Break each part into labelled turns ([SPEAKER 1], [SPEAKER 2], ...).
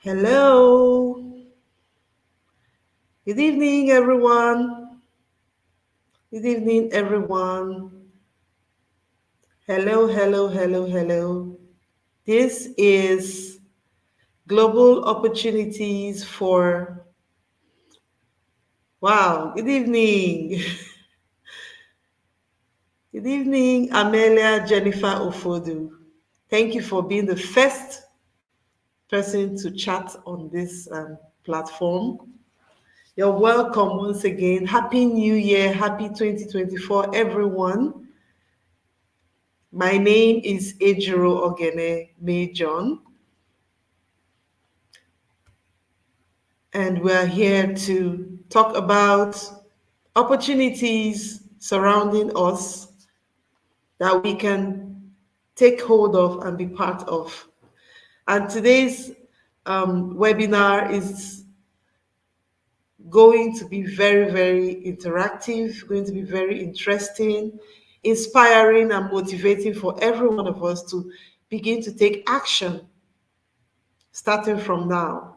[SPEAKER 1] Hello. Good evening, everyone. Good evening, everyone. Hello, hello, hello, hello. This is Global Opportunities for. Wow. Good evening. Good evening, Amelia Jennifer Ofodu. Thank you for being the first person to chat on this platform. You're welcome once again. Happy New Year. Happy 2024, everyone. My name is Ejiro Ogene Majon, and we're here to talk about opportunities surrounding us that we can take hold of and be part of. And today's webinar is going to be very, very interactive, going to be very interesting, inspiring, and motivating for every one of us to begin to take action starting from now.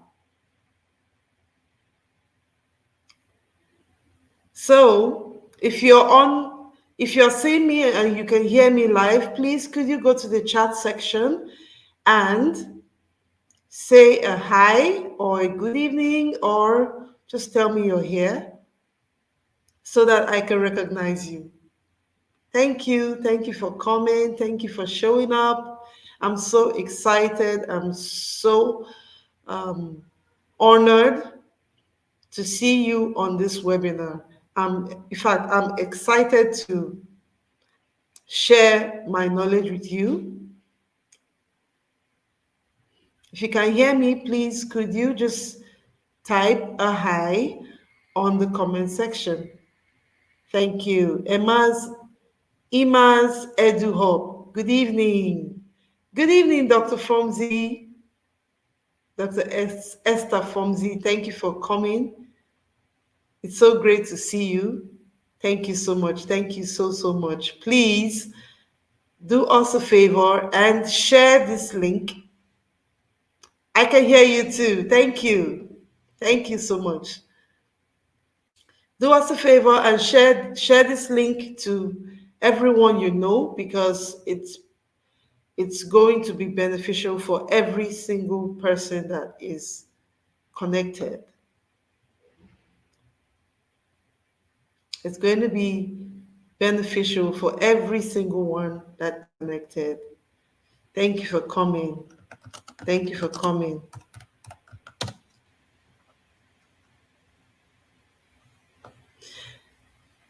[SPEAKER 1] So if you're seeing me and you can hear me live, please could you go to the chat section and say a hi or a good evening or just tell me you're here so that I can recognize you. Thank you. Thank you for coming. Thank you for showing up. I'm so excited. I'm so um, honored to see you on this webinar. In fact, I'm excited to share my knowledge with you. If you can hear me, please could you just type a hi on the comment section? Thank you. Ima's Edu Hub. Good evening. Good evening, Dr. Fomzi, Dr. Esther Fomzi. Thank you for coming. It's so great to see you. Thank you so much. Thank you so, so much. Please do us a favor and share this link. I can hear you too. Thank you. Thank you so much. Do us a favor and share this link to everyone you know because it's going to be beneficial for every single person that is connected. It's going to be beneficial for every single one that's connected. Thank you for coming. Thank you for coming.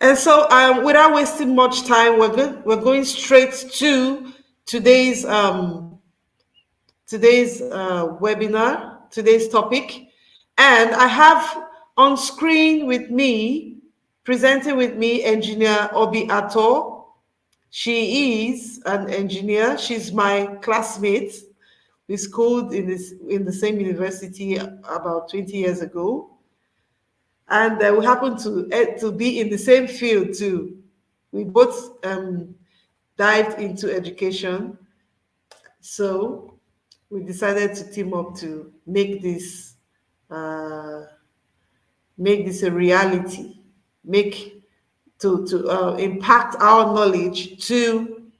[SPEAKER 1] And so, without wasting much time, we're going straight to today's webinar, today's topic, and I have on screen with me, presenting with me, Engineer Obi Atoh. She is an engineer. She's my classmate. We schooled in the same university about 20 years ago. And we happen to be in the same field too. We both dived into education, so we decided to team up to uh, make this a reality, make to impact our knowledge to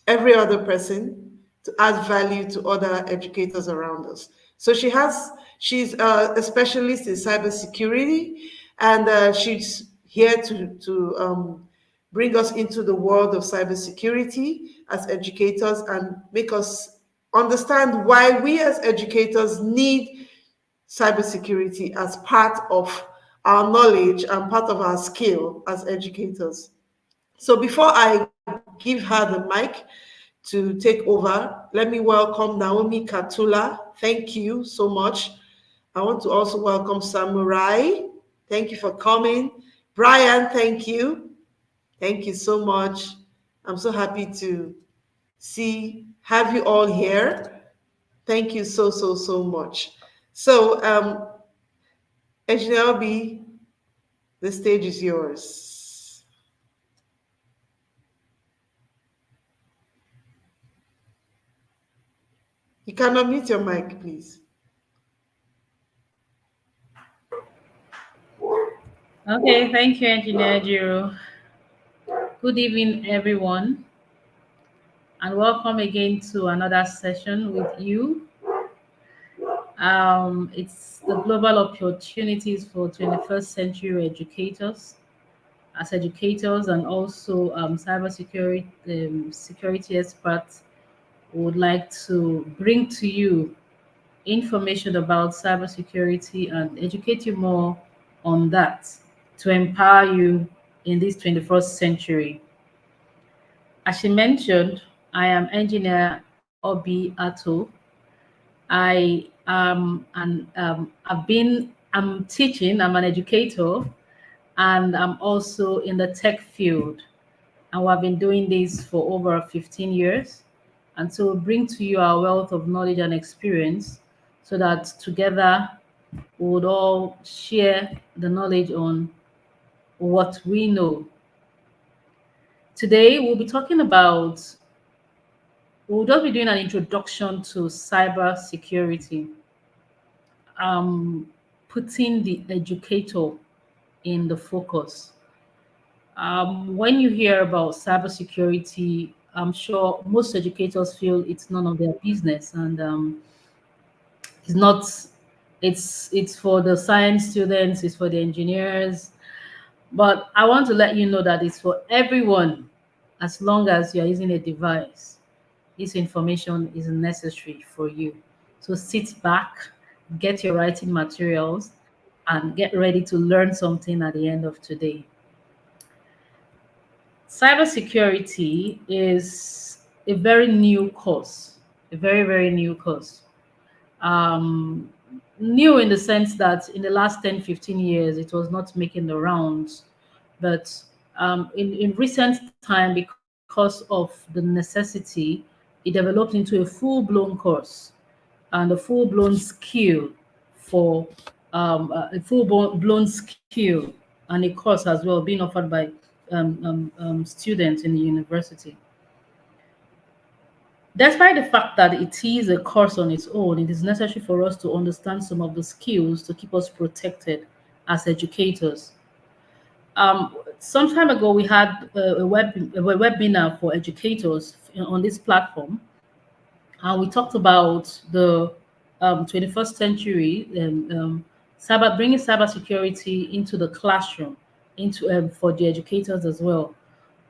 [SPEAKER 1] every other person, to add value to other educators around us. So she's a specialist in cybersecurity, and she's here to bring us into the world of cybersecurity as educators and make us understand why we as educators need cybersecurity as part of our knowledge and part of our skill as educators. So before I give her the mic to take over, let me welcome Naomi Katula. Thank you so much. I want to also welcome Samurai. Thank you for coming. Brian, thank you. Thank you so much. I'm so happy to have you all here. Thank you so, so, so much. So, Engineer B, the stage is yours. You can unmute your mic, please.
[SPEAKER 2] Okay, thank you, Engineer Jiro. Good evening, everyone, and welcome again to another session with you. It's the global opportunities for 21st century educators, as educators, and also cybersecurity security experts would like to bring to you information about cybersecurity and educate you more on that to empower you in this 21st century. As she mentioned, I am engineer Obi Atoh. I'm teaching, I'm an educator, and I'm also in the tech field. And we've been doing this for over 15 years. And so we bring to you our wealth of knowledge and experience so that together we would all share the knowledge on what we know. Today we'll just be doing an introduction to cyber security, um, putting the educator in the focus. When you hear about cybersecurity, I'm sure most educators feel it's none of their business, and it's not. It's for the science students, it's for the engineers, but I want to let you know that it's for everyone, as long as you're using a device. This information is necessary for you. So sit back, get your writing materials, and get ready to learn something at the end of today. Cybersecurity is a very new course, a very, very new course. Um, New in the sense that in the last 10, 15 years, it was not making the rounds. But in recent time, because of the necessity, it developed into a full-blown course and a full-blown skill for a full-blown skill and a course as well being offered by students in the university. Despite the fact that it is a course on its own, it is necessary for us to understand some of the skills to keep us protected as educators. Some time ago, we had a webinar for educators on this platform, and we talked about the 21st century bringing cybersecurity into the classroom, into for the educators as well.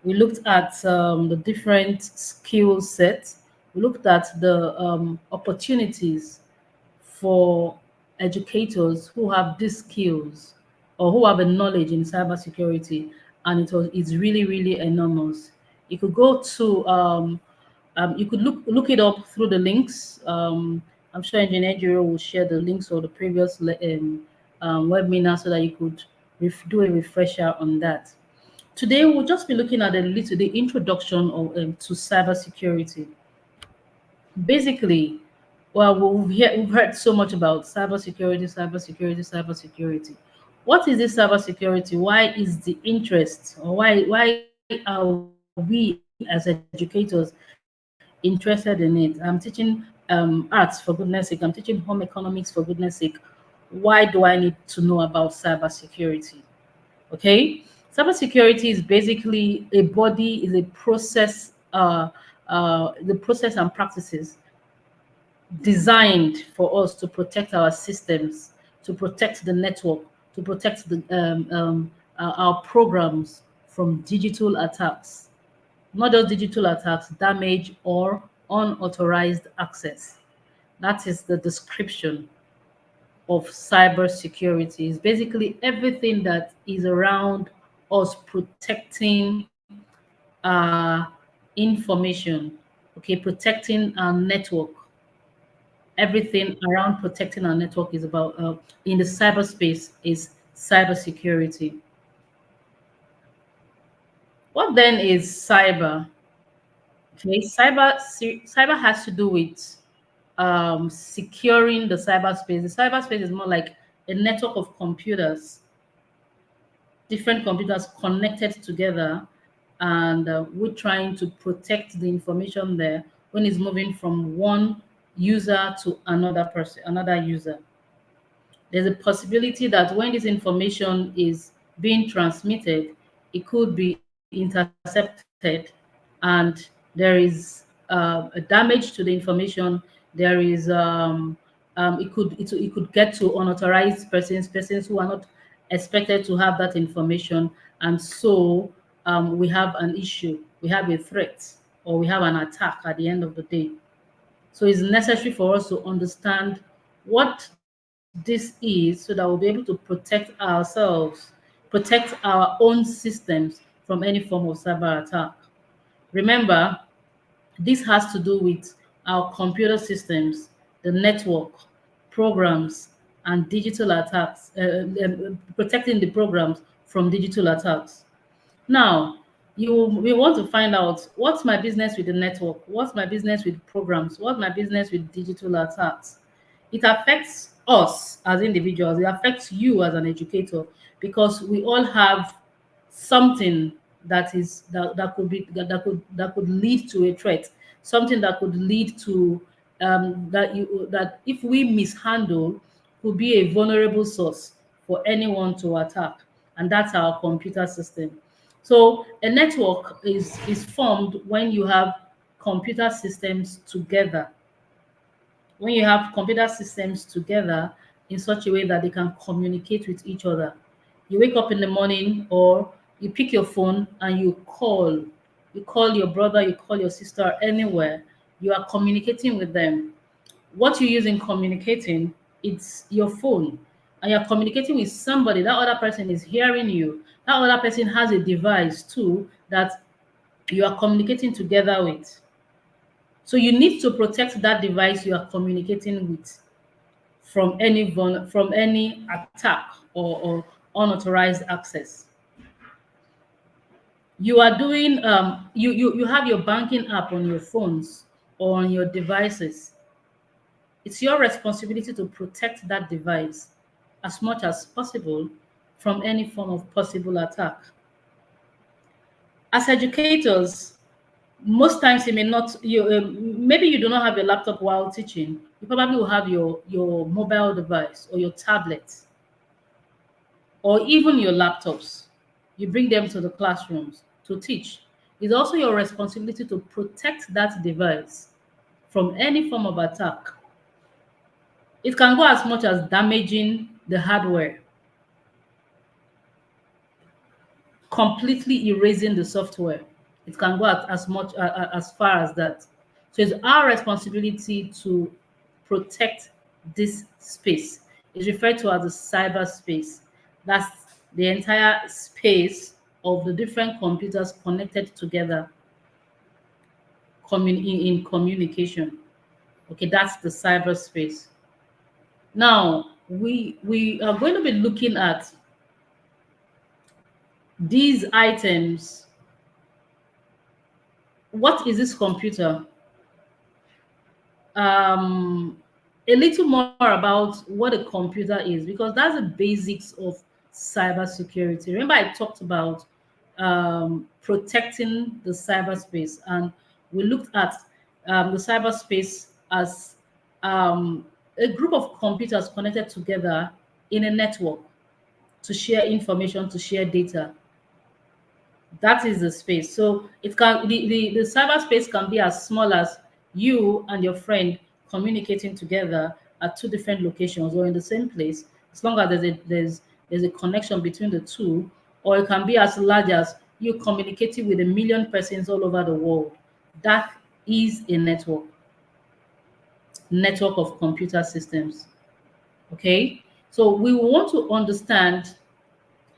[SPEAKER 2] We looked at the different skill sets. We looked at the opportunities for educators who have these skills or who have a knowledge in cybersecurity, and it's really really enormous. You could go to you could look it up through the links. I'm sure Engineer Jiro will share the links or the previous webinar so that you could do a refresher on that. Today, we'll just be looking at the introduction to cybersecurity. Basically, well, we've heard so much about cybersecurity, cybersecurity, cybersecurity. What is this cybersecurity? Why is the interest, or why are we as educators interested in it? I'm teaching arts for goodness sake. I'm teaching home economics for goodness sake. Why do I need to know about cybersecurity? Okay, cybersecurity is basically a body, is a process, the process and practices designed for us to protect our systems, to protect the network, to protect our programs from digital attacks, not just digital attacks, damage or unauthorized access. That is the description of cybersecurity. Is basically everything that is around us protecting our information, okay, protecting our network. Everything around protecting our network is about in the cyberspace is cybersecurity. What then is cyber? Okay, cyber has to do with securing the cyberspace. The cyberspace is more like a network of computers, different computers connected together, and we're trying to protect the information there when it's moving from one user to another person, another user. There's a possibility that when this information is being transmitted, it could be intercepted, and there is a damage to the information. There is it could get to unauthorized persons, persons who are not expected to have that information, and so we have an issue, we have a threat, or we have an attack at the end of the day. So it's necessary for us to understand what this is so that we'll be able to protect ourselves, protect our own systems from any form of cyber attack. Remember, this has to do with our computer systems, the network, programs, and digital attacks, protecting the programs from digital attacks. Now, you we want to find out what's my business with the network, what's my business with programs, what's my business with digital attacks. It affects us as individuals, it affects you as an educator, because we all have something that could be that could lead to a threat, something that could lead to that if we mishandle could be a vulnerable source for anyone to attack, and that's our computer system. So a network is formed when you have computer systems together, when you have computer systems together in such a way that they can communicate with each other. You wake up in the morning, or you pick your phone and you call. You call your brother, you call your sister, anywhere. You are communicating with them. What you use in communicating, it's your phone. And you're communicating with somebody. That other person is hearing you. That other person has a device too that you are communicating together with. So you need to protect that device you are communicating with from from any attack, or unauthorized access. You are doing you have your banking app on your phones or on your devices. It's your responsibility to protect that device as much as possible from any form of possible attack. As educators, most times you may not you maybe you do not have your laptop while teaching. You probably will have your mobile device or your tablet, or even your laptops. You bring them to the classrooms to teach. It's also your responsibility to protect that device from any form of attack. It can go as much as damaging the hardware, completely erasing the software. It can go as much as far as that. So it's our responsibility to protect this space. It's referred to as the cyberspace. That's the entire space of the different computers connected together in communication. Okay, that's the cyberspace. Now we are going to be looking at these items. What is this computer? A little more about what a computer is, because that's the basics of cybersecurity. Remember, I talked about protecting the cyberspace, and we looked at the cyberspace as a group of computers connected together in a network to share information, to share data. That is the space. So it can the cyberspace can be as small as you and your friend communicating together at two different locations or in the same place, as long as there's a connection between the two, or it can be as large as you communicating with 1 million persons all over the world. That is a network of computer systems. Okay, so we want to understand.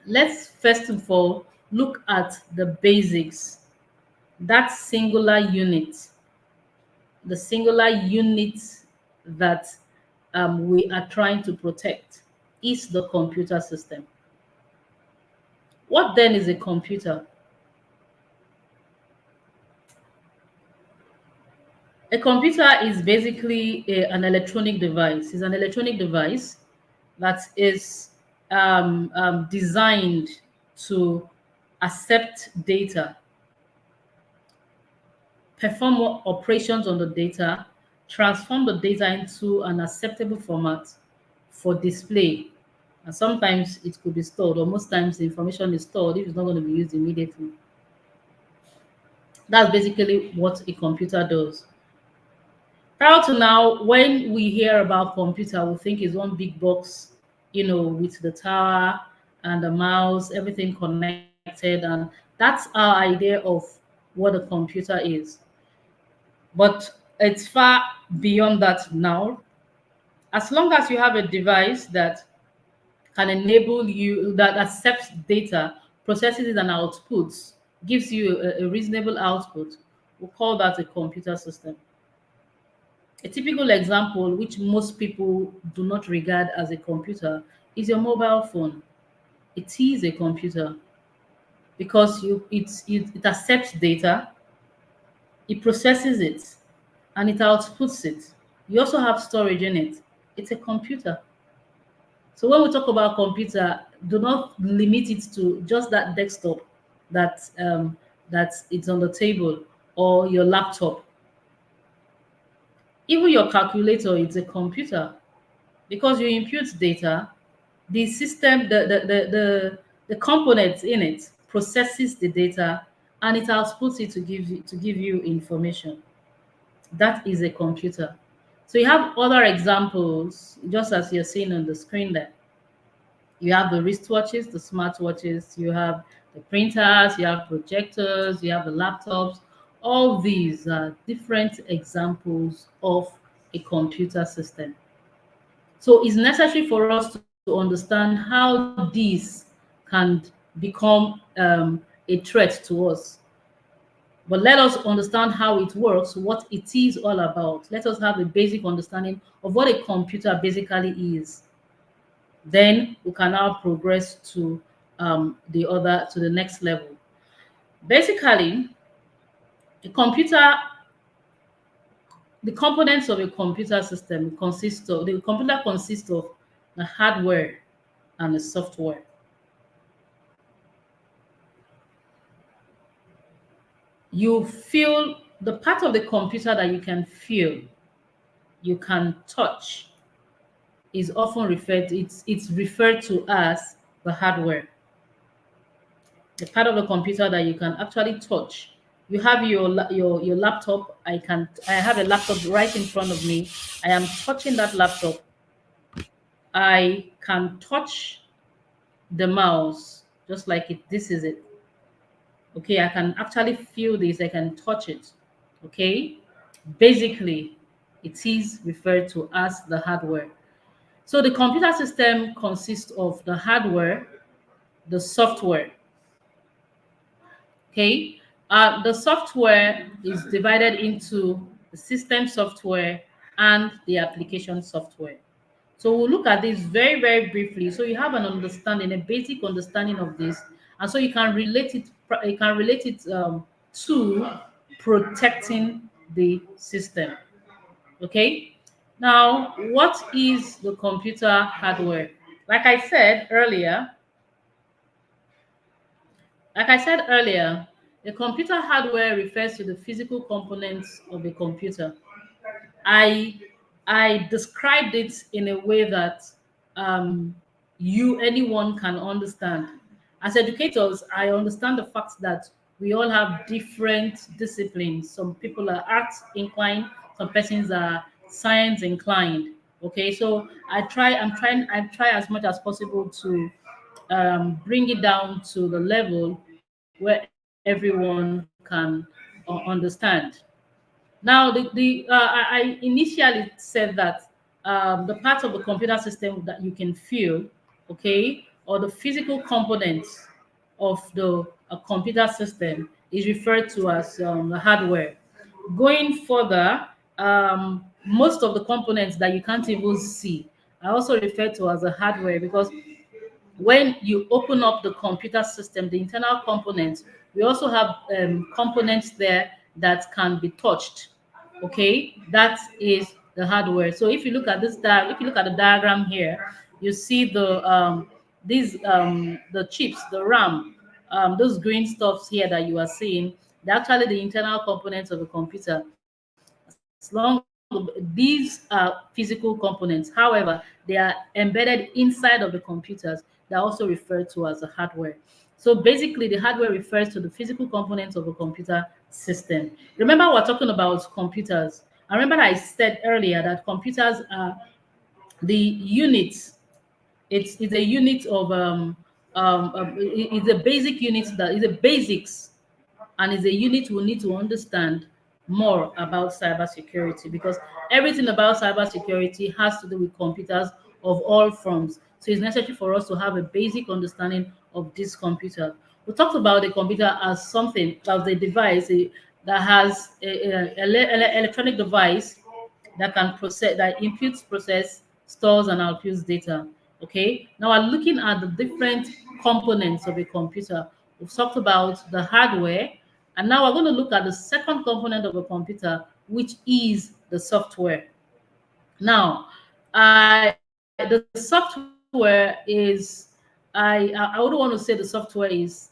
[SPEAKER 2] Let's first of all look at the basics, that singular unit, the singular unit that we are trying to protect is the computer system. What then is a computer? A computer is basically an electronic device. It's an electronic device that is designed to accept data, perform operations on the data, transform the data into an acceptable format for display, And sometimes it could be stored, or most times the information is stored if it's not going to be used immediately. That's basically what a computer does. Prior to now, when we hear about computer, we think it's one big box, with the tower and the mouse, everything connected, and that's our idea of what a computer is. But it's far beyond that now. As long as you have a device that can enable you, that accepts data, processes it, and outputs, gives you a reasonable output, we'll call that a computer system. A typical example, which most people do not regard as a computer, is your mobile phone. It is a computer because it accepts data, it processes it, and it outputs it. You also have storage in it. It's a computer. So when we talk about computer, do not limit it to just that desktop that it's on the table, or your laptop. Even your calculator is a computer because you input data, the system, the components in it processes the data, and it outputs it to give you information. That is a computer. So you have other examples, just as you're seeing on the screen there. You have the wristwatches, the smartwatches, you have the printers, you have projectors, you have the laptops. All these are different examples of a computer system. So it's necessary for us to understand how these can become a threat to us. But let us understand how it works, what it is all about. Let us have a basic understanding of what a computer basically is. Then we can now progress to the next level. Basically, a computer, the components of a computer system the computer consists of the hardware and the software. You feel the part of the computer that you can feel, you can touch, is often it's referred to as the hardware. The part of the computer that you can actually touch. You have your laptop. I have a laptop right in front of me. I am touching that laptop. I can touch the mouse just like it. This is it. Okay, I can actually feel this. I can touch it. Okay, basically, it is referred to as the hardware. So the computer system consists of the hardware, the software. Okay, the software is divided into the system software and the application software. So we'll look at this very, very briefly. So you have an understanding, a basic understanding of this, and so you can relate it to protecting the system. Okay. Now, what is the computer hardware? Like I said earlier, Like I said earlier, the computer hardware refers to the physical components of a computer. I I described it in a way that um, anyone can understand. As educators, I understand the fact that we all have different disciplines. Some people are arts inclined, some persons are science inclined. Okay, so I try as much as possible to bring it down to the level where everyone can understand. Now, I initially said that the part of the computer system that you can feel, okay, or the physical components of the computer system is referred to as the hardware. Going further, most of the components that you can't even see are also referred to as the hardware because when you open up the computer system, the internal components, we also have components there that can be touched. Okay, that is the hardware. So if you look at if you look at the diagram here, you see the chips, the RAM, those green stuffs here that you are seeing. They're actually the internal components of a computer. As long as these are physical components. However, they are embedded inside of the computers. They're also referred to as the hardware. So basically, the hardware refers to the physical components of a computer system. Remember, we're talking about computers. I remember I said earlier that computers are the units. It's a unit of it's a basic unit that is a basics, and is a unit we need to understand more about cybersecurity, because everything about cybersecurity has to do with computers of all forms. So it's necessary for us to have a basic understanding of this computer. We talked about the computer as something, as a device that has electronic device that can process, that inputs, process, stores, and outputs data. Okay. Now we're looking at the different components of a computer. We've talked about the hardware, and now we're going to look at the second component of a computer, which is the software. Now, the software is, I wouldn't want to say the software is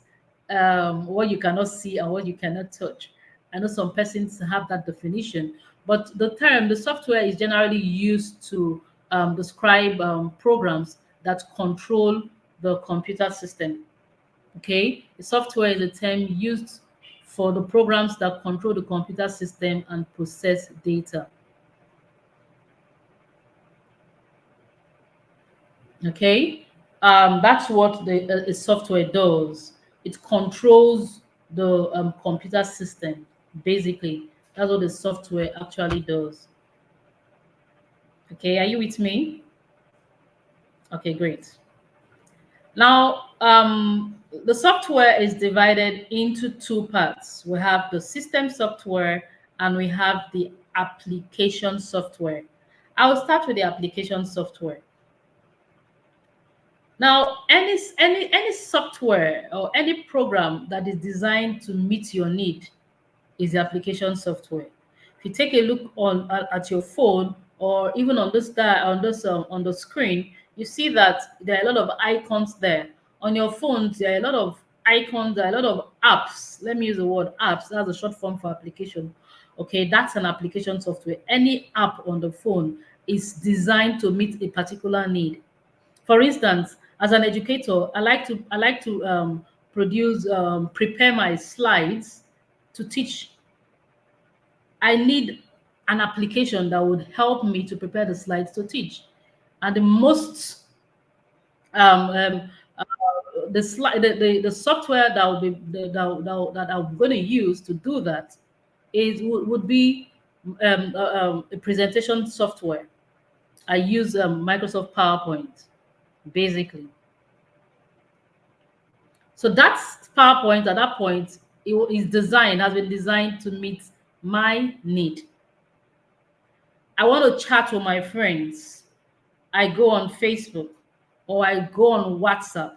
[SPEAKER 2] what you cannot see and what you cannot touch. I know some persons have that definition, but the software is generally used to describe programs that control the computer system. Okay, the software is a term used for the programs that control the computer system and process data. Okay, that's what the software does. It controls the computer system. Basically, that's what the software actually does. Okay, are you with me? Okay, great. Now, the software is divided into two parts. We have the system software and we have the application software. I'll start with the application software. Now, any software or any program that is designed to meet your need is the application software. If you take a look at your phone, or even on this on the screen, you see that there are a lot of icons there. On your phones, there are a lot of icons, there are a lot of apps. Let me use the word apps. That's a short form for application. Okay, that's an application software. Any app on the phone is designed to meet a particular need. For instance, as an educator, I like to produce prepare my slides to teach. I need an application that would help me to prepare the slides to teach. And the most um, um, uh, the software that will be that I'm going to use to do that would be a presentation software. I use Microsoft PowerPoint basically. So that's PowerPoint at that point. Has been designed to meet my need. I want to chat with my friends. I go on Facebook or I go on WhatsApp.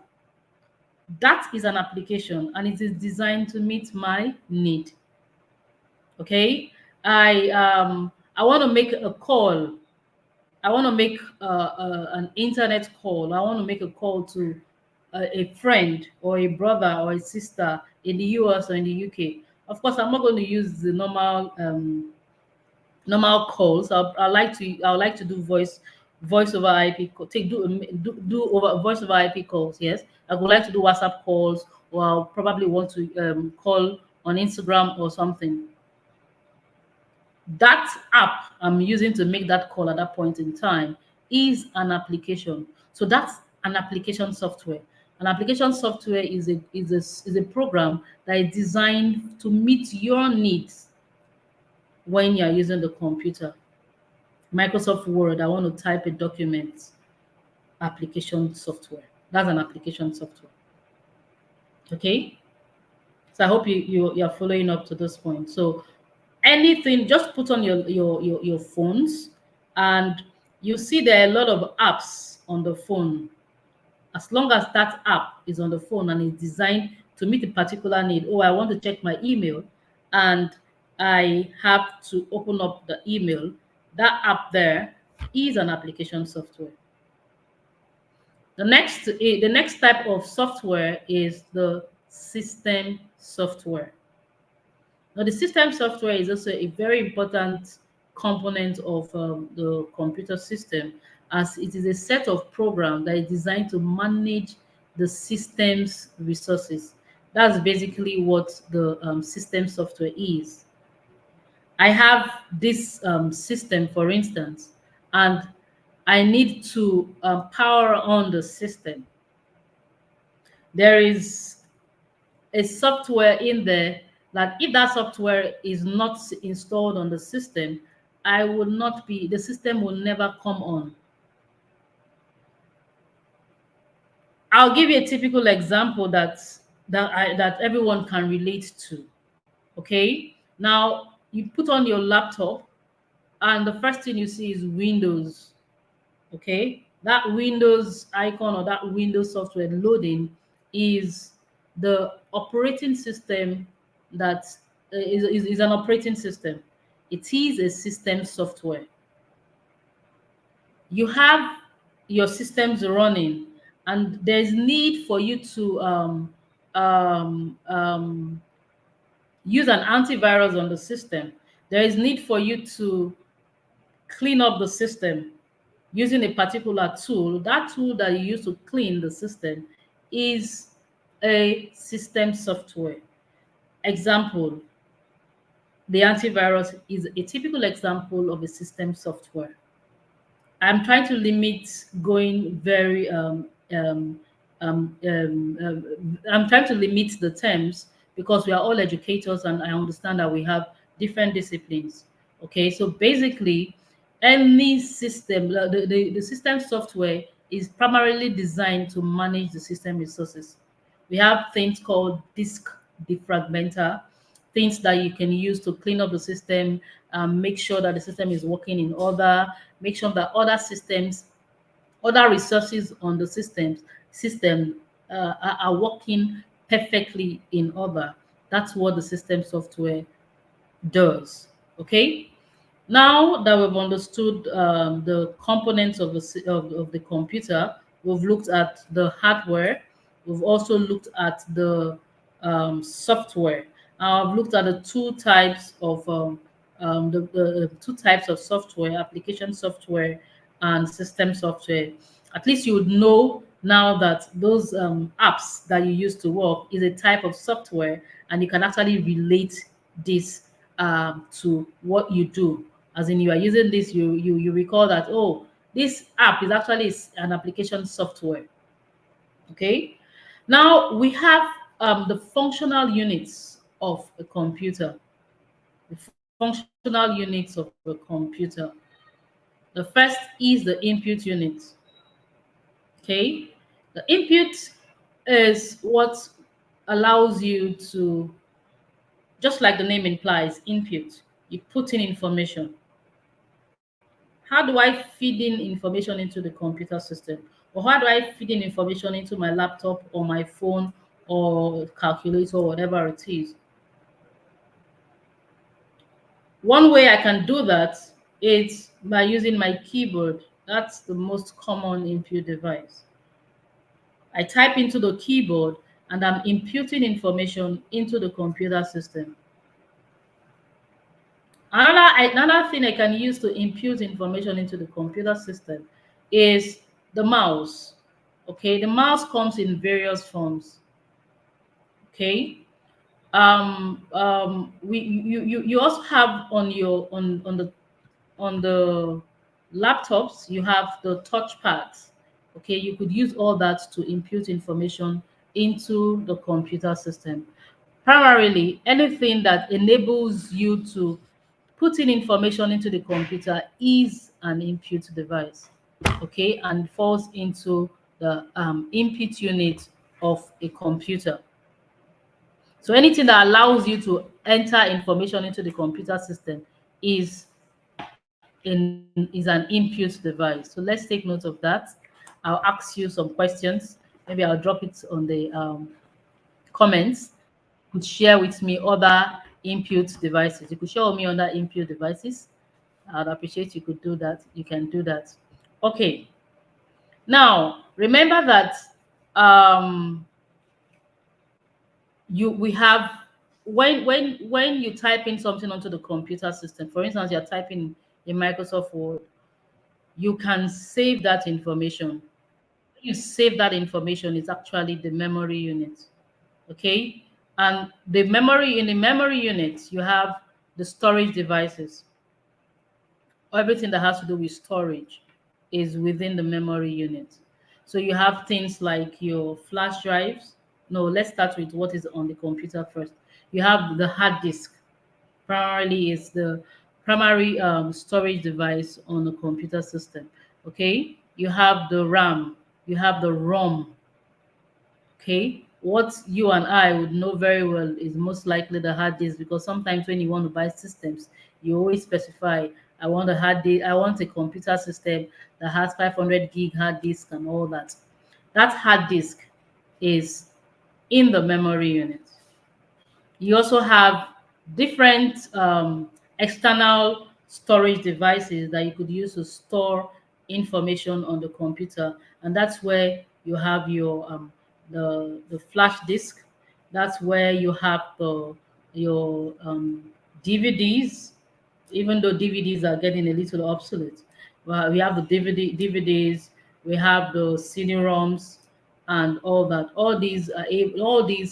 [SPEAKER 2] That is an application and it is designed to meet my need. Okay. I want to make a call. I want to make an internet call. I want to make a call to a friend or a brother or a sister in the US or in the UK. Of course, I'm not going to use the normal calls. I like to do voice over IP take do over voice over IP calls. Yes, I would like to do WhatsApp calls, or I'll probably want to call on Instagram or something. That app I'm using to make that call at that point in time is an application. So that's an application software. An application software is a program that is designed to meet your needs when you're using the computer. Microsoft Word, I want to type a document, application software. That's an application software. Okay. So I hope you're following up to this point. So anything, just put on your phones, and you see there are a lot of apps on the phone. As long as that app is on the phone and is designed to meet a particular need. Oh, I want to check my email, and I have to open up the email. That app there is an application software. The next type of software is the system software. Now, the system software is also a very important component of the computer system, as it is a set of programs that is designed to manage the system's resources. That's basically what the system software is. I have this system, for instance, and I need to power on the system. There is a software in there that if that software is not installed on the system, I will not be, the system will never come on. I'll give you a typical example that everyone can relate to. Okay. Now you put on your laptop and the first thing you see is Windows. Okay, that Windows icon or that Windows software loading is the operating system that is an operating system. It is a system software. You have your systems running, and there's need for you to um, um, use an antivirus on the system. There is need for you to clean up the system using a particular tool. That tool that you use to clean the system is a system software. Example, the antivirus is a typical example of a system software. I'm trying to limit going very I'm trying to limit the terms because we are all educators and I understand that we have different disciplines. Okay, so basically, any system, the system software is primarily designed to manage the system resources. We have things called disk defragmenter, things that you can use to clean up the system, make sure that the system is working in order, make sure that other systems, other resources on the system are working perfectly in order. That's what the system software does. Okay. Now that we've understood the components of of the computer, we've looked at the hardware. We've also looked at the software. I've looked at the the two types of software: application software and system software. At least you would know now that those apps that you use to work is a type of software, and you can actually relate this to what you do. As in, you are using this, you recall that, oh, this app is actually an application software. Okay. Now we have the functional units of a computer. The functional units of a computer. The first is the input unit. Okay. The input is what allows you to, just like the name implies, input. You put in information. How do I feed in information into the computer system? Or how do I feed in information into my laptop or my phone or calculator or whatever it is? One way I can do that is by using my keyboard. That's the most common input device. I type into the keyboard and I'm imputing information into the computer system. Another thing I can use to impute information into the computer system is the mouse. Okay, the mouse comes in various forms. Okay, you also have on your on the laptops, you have the touch pads. Okay, you could use all that to impute information into the computer system. Primarily, anything that enables you to put in information into the computer is an input device. Okay, and falls into the input unit of a computer. So anything that allows you to enter information into the computer system is is an input device. So let's take note of that. I'll ask you some questions. Maybe I'll drop it on the comments. You could share with me other input devices. You could share with me other input devices. I'd appreciate you could do that. You can do that. Okay. Now remember that um, you we have when you type in something onto the computer system. For instance, you're typing in Microsoft Word, you can save that information. You save that information is actually the memory unit. Okay, and the memory unit, you have the storage devices. Everything that has to do with storage is within the memory unit. So you have things like your flash drives. No, let's start with what is on the computer first. You have the hard disk. Primarily is the primary storage device on a computer system. Okay, you have the RAM, you have the ROM. Okay, what you and I would know very well is most likely the hard disk, because sometimes when you want to buy systems, you always specify, I want a hard disk, I want a computer system that has 500 gig hard disk and all that. That hard disk is in the memory unit. You also have different external storage devices that you could use to store information on the computer, and that's where you have your the flash disk. That's where you have your DVDs, even though DVDs are getting a little obsolete. Well, we have the DVDs, we have the CD-ROMs, and all that. All these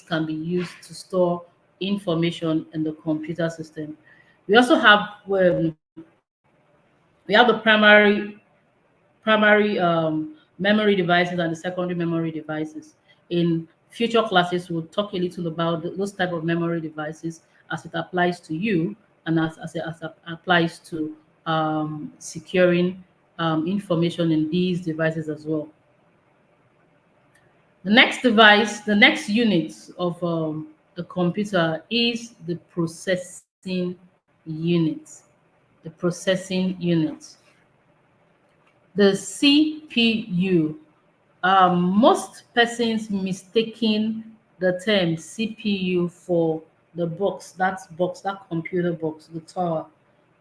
[SPEAKER 2] can be used to store information in the computer system. We also have we have the primary memory devices and the secondary memory devices. In future classes, we'll talk a little about those type of memory devices as it applies to you, and as it applies to securing information in these devices as well. The next device, the next unit of the computer is the processing unit. The processing unit. The CPU. Most persons mistaking the term CPU for the box, that computer box, the tower.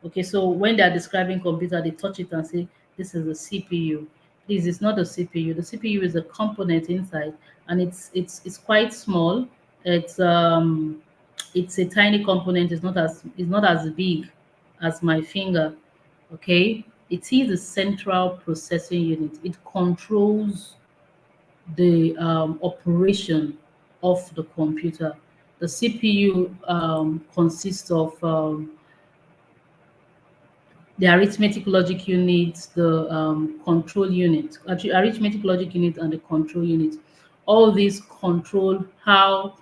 [SPEAKER 2] Okay, so when they are describing computer, they touch it and say, this is the CPU. Please, it's not the CPU. The CPU is a component inside, and it's quite small. It's a tiny component. It's not as big as my finger. Okay, it is a central processing unit. It controls the operation of the computer. The CPU consists of the arithmetic logic unit, the control unit, actually arithmetic logic unit and the control unit. All these control how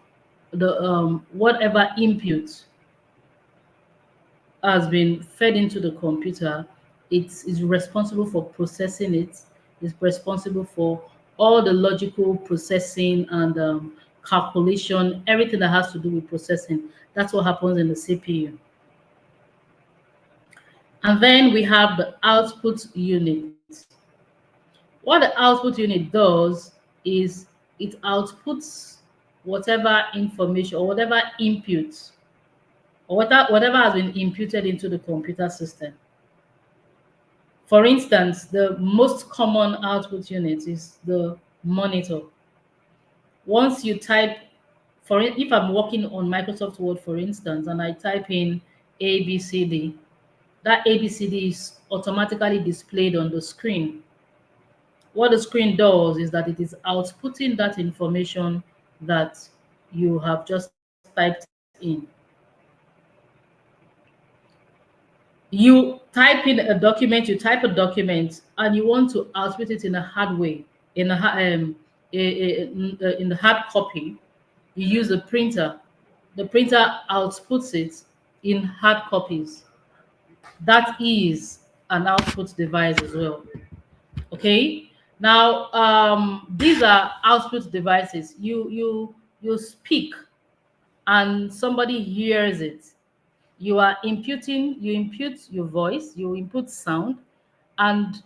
[SPEAKER 2] the whatever input has been fed into the computer. It is responsible for processing it. It's responsible for all the logical processing and calculation, everything that has to do with processing. That's what happens in the CPU. And then we have the output unit. What the output unit does is it outputs whatever information or whatever input or whatever has been imputed into the computer system. For instance, the most common output unit is the monitor. Once you type, if I'm working on Microsoft Word, for instance, and I type in ABCD, that ABCD is automatically displayed on the screen. What the screen does is that it is outputting that information that you have just typed in. You type a document, and you want to output it in a hard way, in the hard copy. You use a printer. The printer outputs it in hard copies. That is an output device as well. Okay. Now, these are output devices. You speak, and somebody hears it. You impute your voice, you input sound, and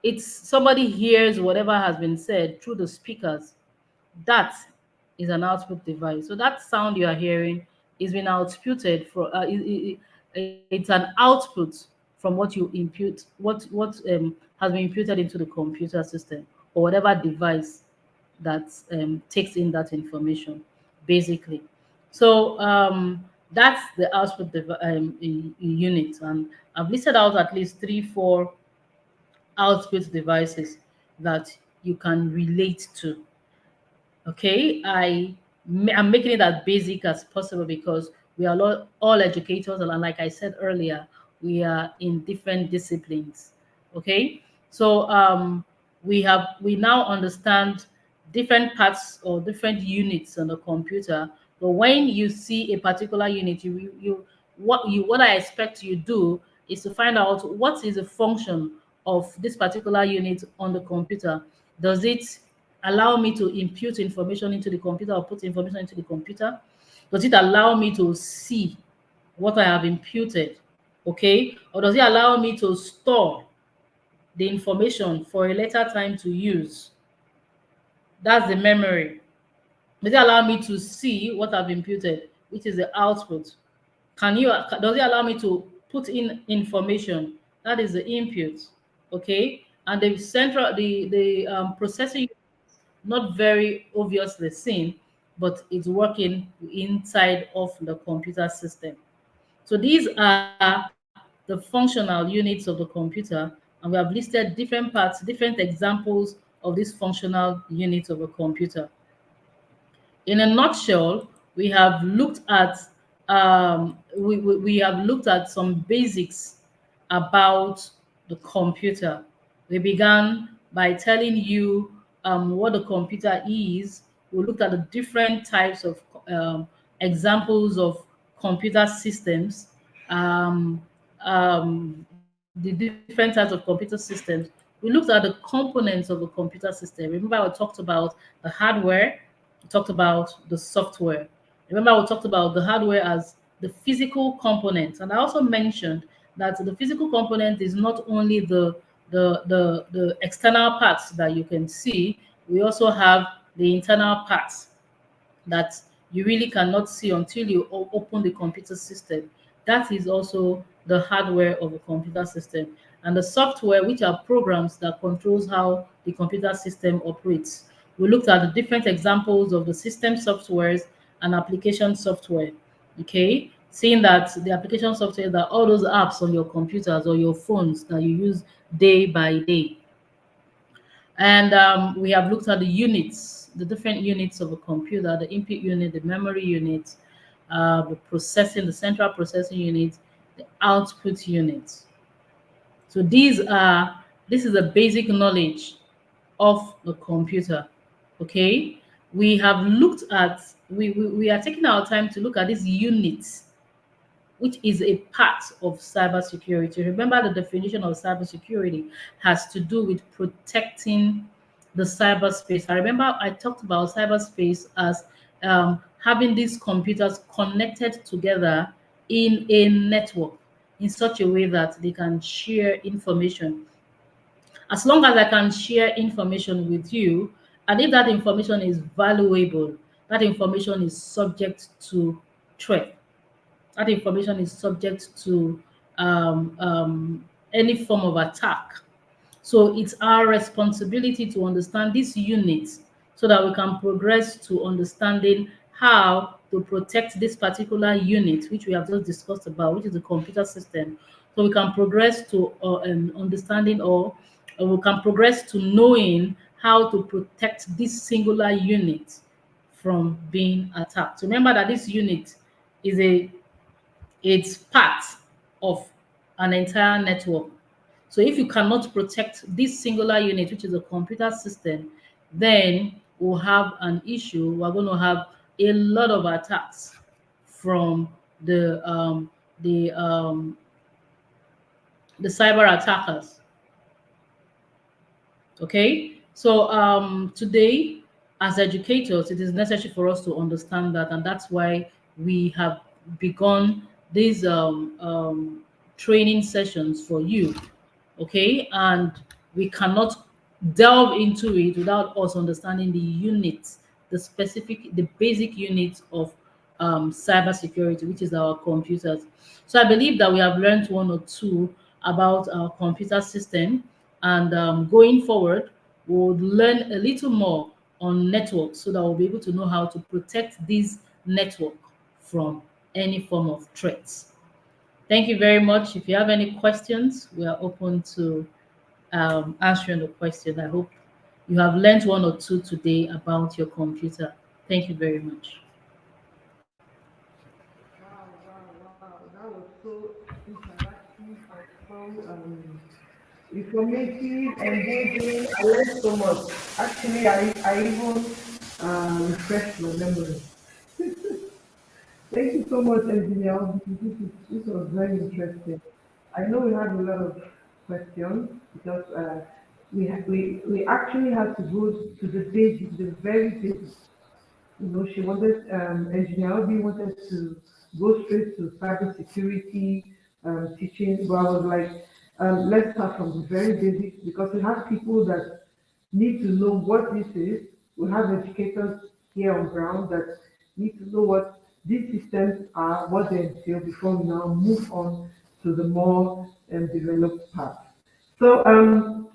[SPEAKER 2] it's somebody hears whatever has been said through the speakers. That is an output device. So that sound you are hearing is being outputed for it's an output from what you impute, what has been imputed into the computer system, or whatever device that takes in that information, basically. So That's the output unit, and I've listed out at least three, four output devices that you can relate to. Okay, I'm making it as basic as possible because we are all educators, and like I said earlier, we are in different disciplines. Okay, so we now understand different parts or different units on the computer. But when you see a particular unit, what I expect you do is to find out what is the function of this particular unit on the computer. Does it allow me to input information into the computer or put information into the computer? Does it allow me to see what I have imputed? Okay. Or does it allow me to store the information for a later time to use? That's the memory. Does it allow me to see what I've imputed, which is the output? Does it allow me to put in information? That is the input. Okay. And the central, the processing, not very obviously seen, but it's working inside of the computer system. So these are the functional units of the computer, and we have listed different parts, different examples of these functional units of a computer. In a nutshell, we have looked at we have looked at some basics about the computer. We began by telling you what the computer is. We looked at the different types of examples of computer systems, um, the different types of computer systems. We looked at the components of a computer system. Remember, I talked about the hardware, we talked about the software. Remember, we talked about the hardware as the physical component, and I also mentioned that the physical component is not only the external parts that you can see. We also have the internal parts that you really cannot see until you open the computer system. That is also the hardware of a computer system. And the software, which are programs that controls how the computer system operates. We looked at the different examples of the system softwares and application software. Okay, seeing that the application software, that all those apps on your computers or your phones that you use day by day. And we have looked at the units, the different units of a computer, the input unit, the memory unit, the processing, the central processing unit, the output unit. So this is a basic knowledge of the computer. Okay. We have looked at, we are taking our time to look at these units, which is a part of cybersecurity. Remember, the definition of cybersecurity has to do with protecting the cyberspace. I remember I talked about cyberspace as having these computers connected together in a network in such a way that they can share information. As long as I can share information with you, and if that information is valuable, that information is subject to threat, that information is subject to any form of attack. So it's our responsibility to understand these units so that we can progress to understanding how to protect this particular unit, which we have just discussed about, which is the computer system. So we can progress to understanding, or we can progress to knowing how to protect this singular unit from being attacked. So remember that this unit is it's part of an entire network. So if you cannot protect this singular unit, which is a computer system, then we'll have an issue. We're going to have a lot of attacks from the um, the cyber attackers. Okay, so today, as educators, it is necessary for us to understand that, and that's why we have begun these training sessions for you. Okay, and we cannot delve into it without us understanding the units, the basic units of cybersecurity, which is our computers. So I believe that we have learned one or two about our computer system, and going forward, we'll learn a little more on networks so that we'll be able to know how to protect this network from any form of threats. Thank you very much. If you have any questions, we are open to answering the question. I hope you have learned one or two today about your computer. Thank you very much.
[SPEAKER 1] Wow, wow, wow. That was so interactive and so informative, engaging. I learned so much. Actually, I even refreshed my memory. Thank you so much, engineer. This was very interesting. I know we had a lot of questions because we actually had to go to the basics, the very basics. You know, she wanted, Engineer Obi wanted to go straight to cybersecurity teaching, but I was like, let's start from the very basics because we have people that need to know what this is. We have educators here on ground that need to know what these systems are, what they entail before we now move on to the more developed part. So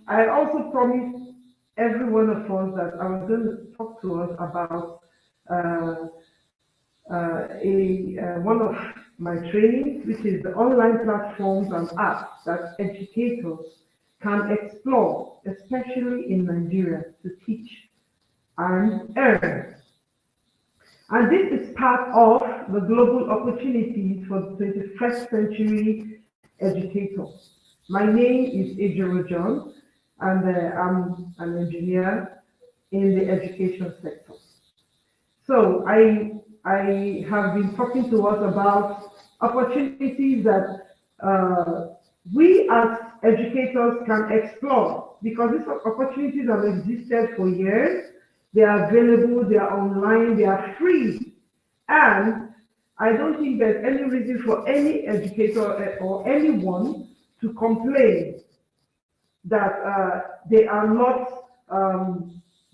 [SPEAKER 1] I also promised every one of us that I was going to talk to us about uh, one of my trainings, which is the online platforms and apps that educators can explore, especially in Nigeria, to teach and earn. And this is part of the global opportunities for the 21st century educators. My name is Ejiro John, and I'm an engineer in the education sector. So I have been talking to us about opportunities that we as educators can explore because these opportunities have existed for years. They are available, they are online, they are free. And I don't think there's any reason for any educator or anyone to complain that they are not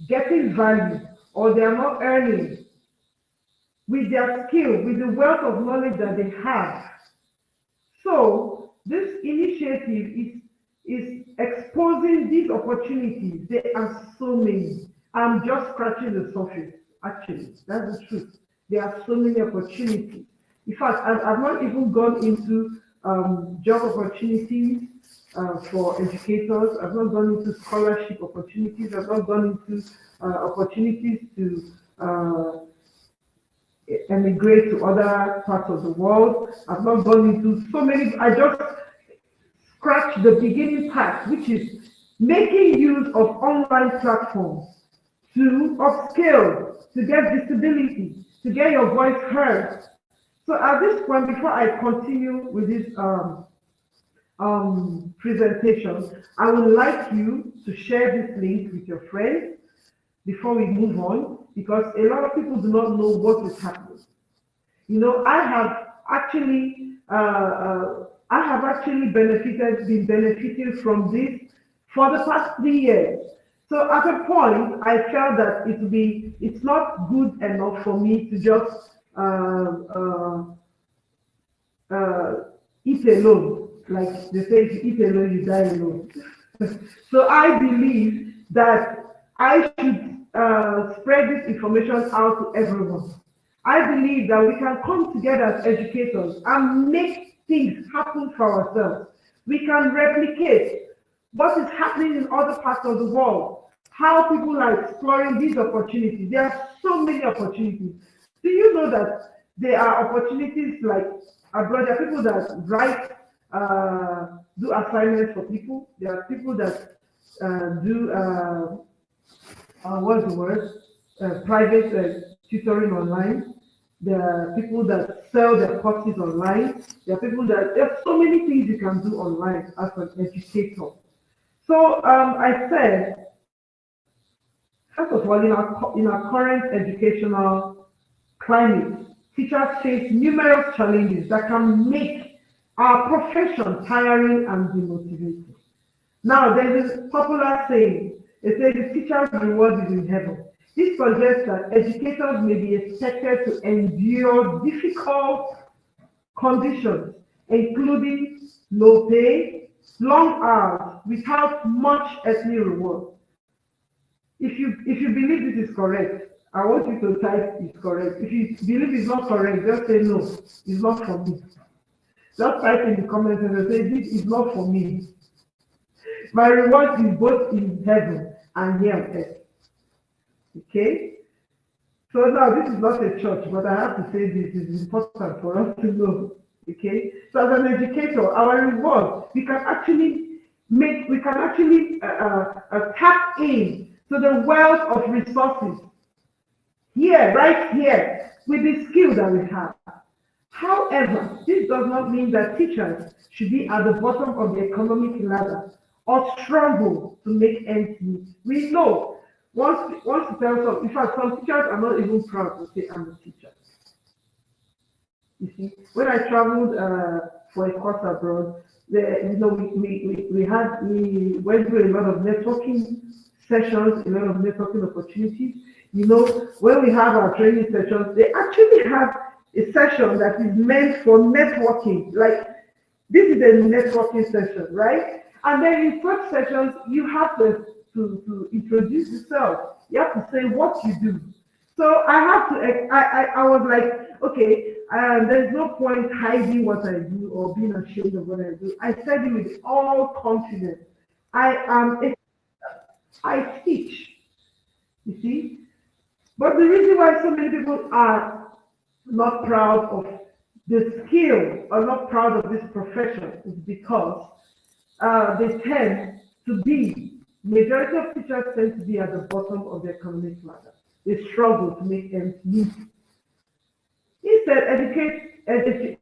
[SPEAKER 1] getting value or they are not earning with their skill, with the wealth of knowledge that they have. So this initiative is exposing these opportunities. There are so many. I'm just scratching the surface, actually. That's the truth. There are so many opportunities. In fact, I've not even gone into job opportunities for educators. I've not gone into scholarship opportunities. I've not gone into opportunities to emigrate to other parts of the world. I've not gone into so many. I just scratched the beginning part, which is making use of online platforms to upscale, to get visibility, to get your voice heard. So at this point, before I continue with this presentation, I would like you to share this link with your friends before we move on, because a lot of people do not know what is happening. You know, I have actually been benefiting from this for the past 3 years. So at a point, I felt that it's not good enough for me to just uh, eat alone. Like they say, if you eat alone, you die alone. So I believe that I should spread this information out to everyone. I believe that we can come together as educators and make things happen for ourselves. We can replicate what is happening in other parts of the world, how people are exploring these opportunities. There are so many opportunities. Do you know that there are opportunities like abroad? There are people that write, do assignments for people. There are people that do what's the word? Private tutoring online. There are people that sell their courses online. There are people that there are so many things you can do online as an educator. So I said, first of all, in our current educational climate, teachers face numerous challenges that can make our profession tiring and demotivating. Now, there's this popular saying, it says the teacher's reward is in heaven. This suggests that educators may be expected to endure difficult conditions, including low pay, long hours, without much earthly reward. If you believe this is correct,
[SPEAKER 3] I want you to type is correct. If you believe it's not correct, just say no, it's not for me. Just type in the comments and say this is not for me. My reward is both in heaven and here on earth. Okay? So now this is not a church, but I have to say this is important for us to know. Okay? So as an educator, our reward, we can actually tap in to the wealth of resources here, right here, with the skill that we have. However, this does not mean that teachers should be at the bottom of the economic ladder or struggle to make ends meet. We know once you tell some, in fact, some teachers are not even proud to say I'm a teacher. You see, when I traveled for a course abroad, we went through a lot of networking sessions, a lot of networking opportunities. You know, when we have our training sessions, they actually have a session that is meant for networking. Like this is a networking session, right? And then in such sessions, you have to introduce yourself. You have to say what you do. So I have to. I was like, okay, there's no point hiding what I do or being ashamed of what I do. I said it with all confidence. I teach. You see, but the reason why so many people are not proud of the skill or not proud of this profession is because they tend to be, majority of teachers tend to be at the bottom of the economic ladder. They struggle to make ends meet. Instead,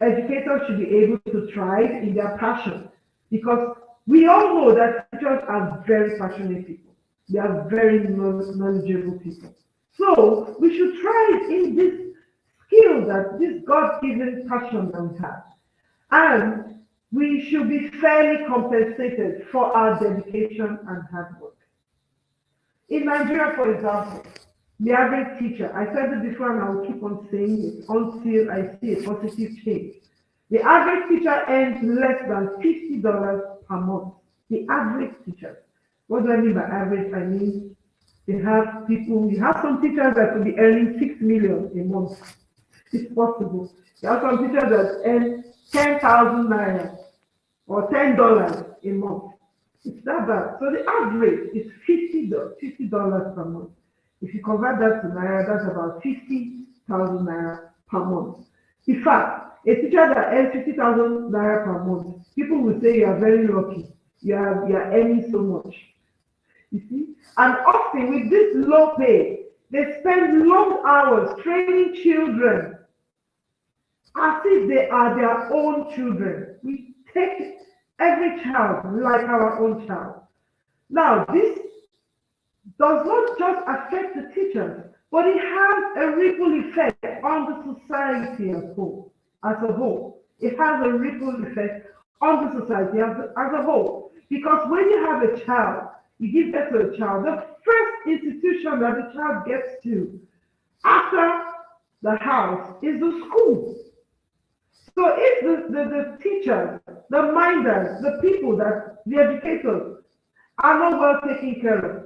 [SPEAKER 3] educators should be able to thrive in their passion because we all know that teachers are very passionate people. They are very knowledgeable people. So we should thrive in this skill, that this God-given passion that we have. And we should be fairly compensated for our dedication and hard work. In Nigeria, for example, the average teacher, I said it before and I will keep on saying it until I see a positive change. The average teacher earns less than $50 per month. The average teacher. What do I mean by average? I mean, you have some teachers that will be earning 6 million a month. It's possible. You have some teachers that earn 10,000 naira or $10 a month. It's that bad. So the average is $50 per month. If you convert that to naira, that's about 50,000 naira per month. In fact, a teacher that earns 50,000 naira per month, people will say you are very lucky. You are earning so much. You see? And often with this low pay, they spend long hours training children as if they are their own children. We take every child like our own child. Now, this does not just affect the teachers, but it has a ripple effect on the society as a whole. It has a ripple effect on the society as a whole. Because when you have a child, you give birth to a child, the first institution that the child gets to after the house is the school. So if the teachers, the minders, the people, the educators are not well taken care of,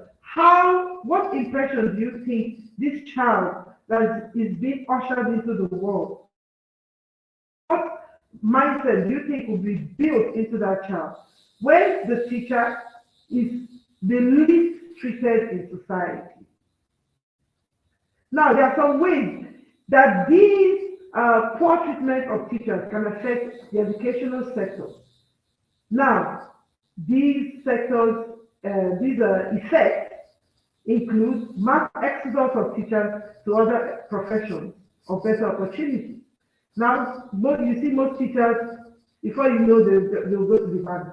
[SPEAKER 3] what impression do you think this child that is being ushered into the world, what mindset do you think will be built into that child when the teacher is the least treated in society? Now, there are some ways that these poor treatment of teachers can affect the educational sector. Now, these effects include mass exodus of teachers to other professions or better opportunities. Now, you see most teachers, before you know, they'll go to the bank,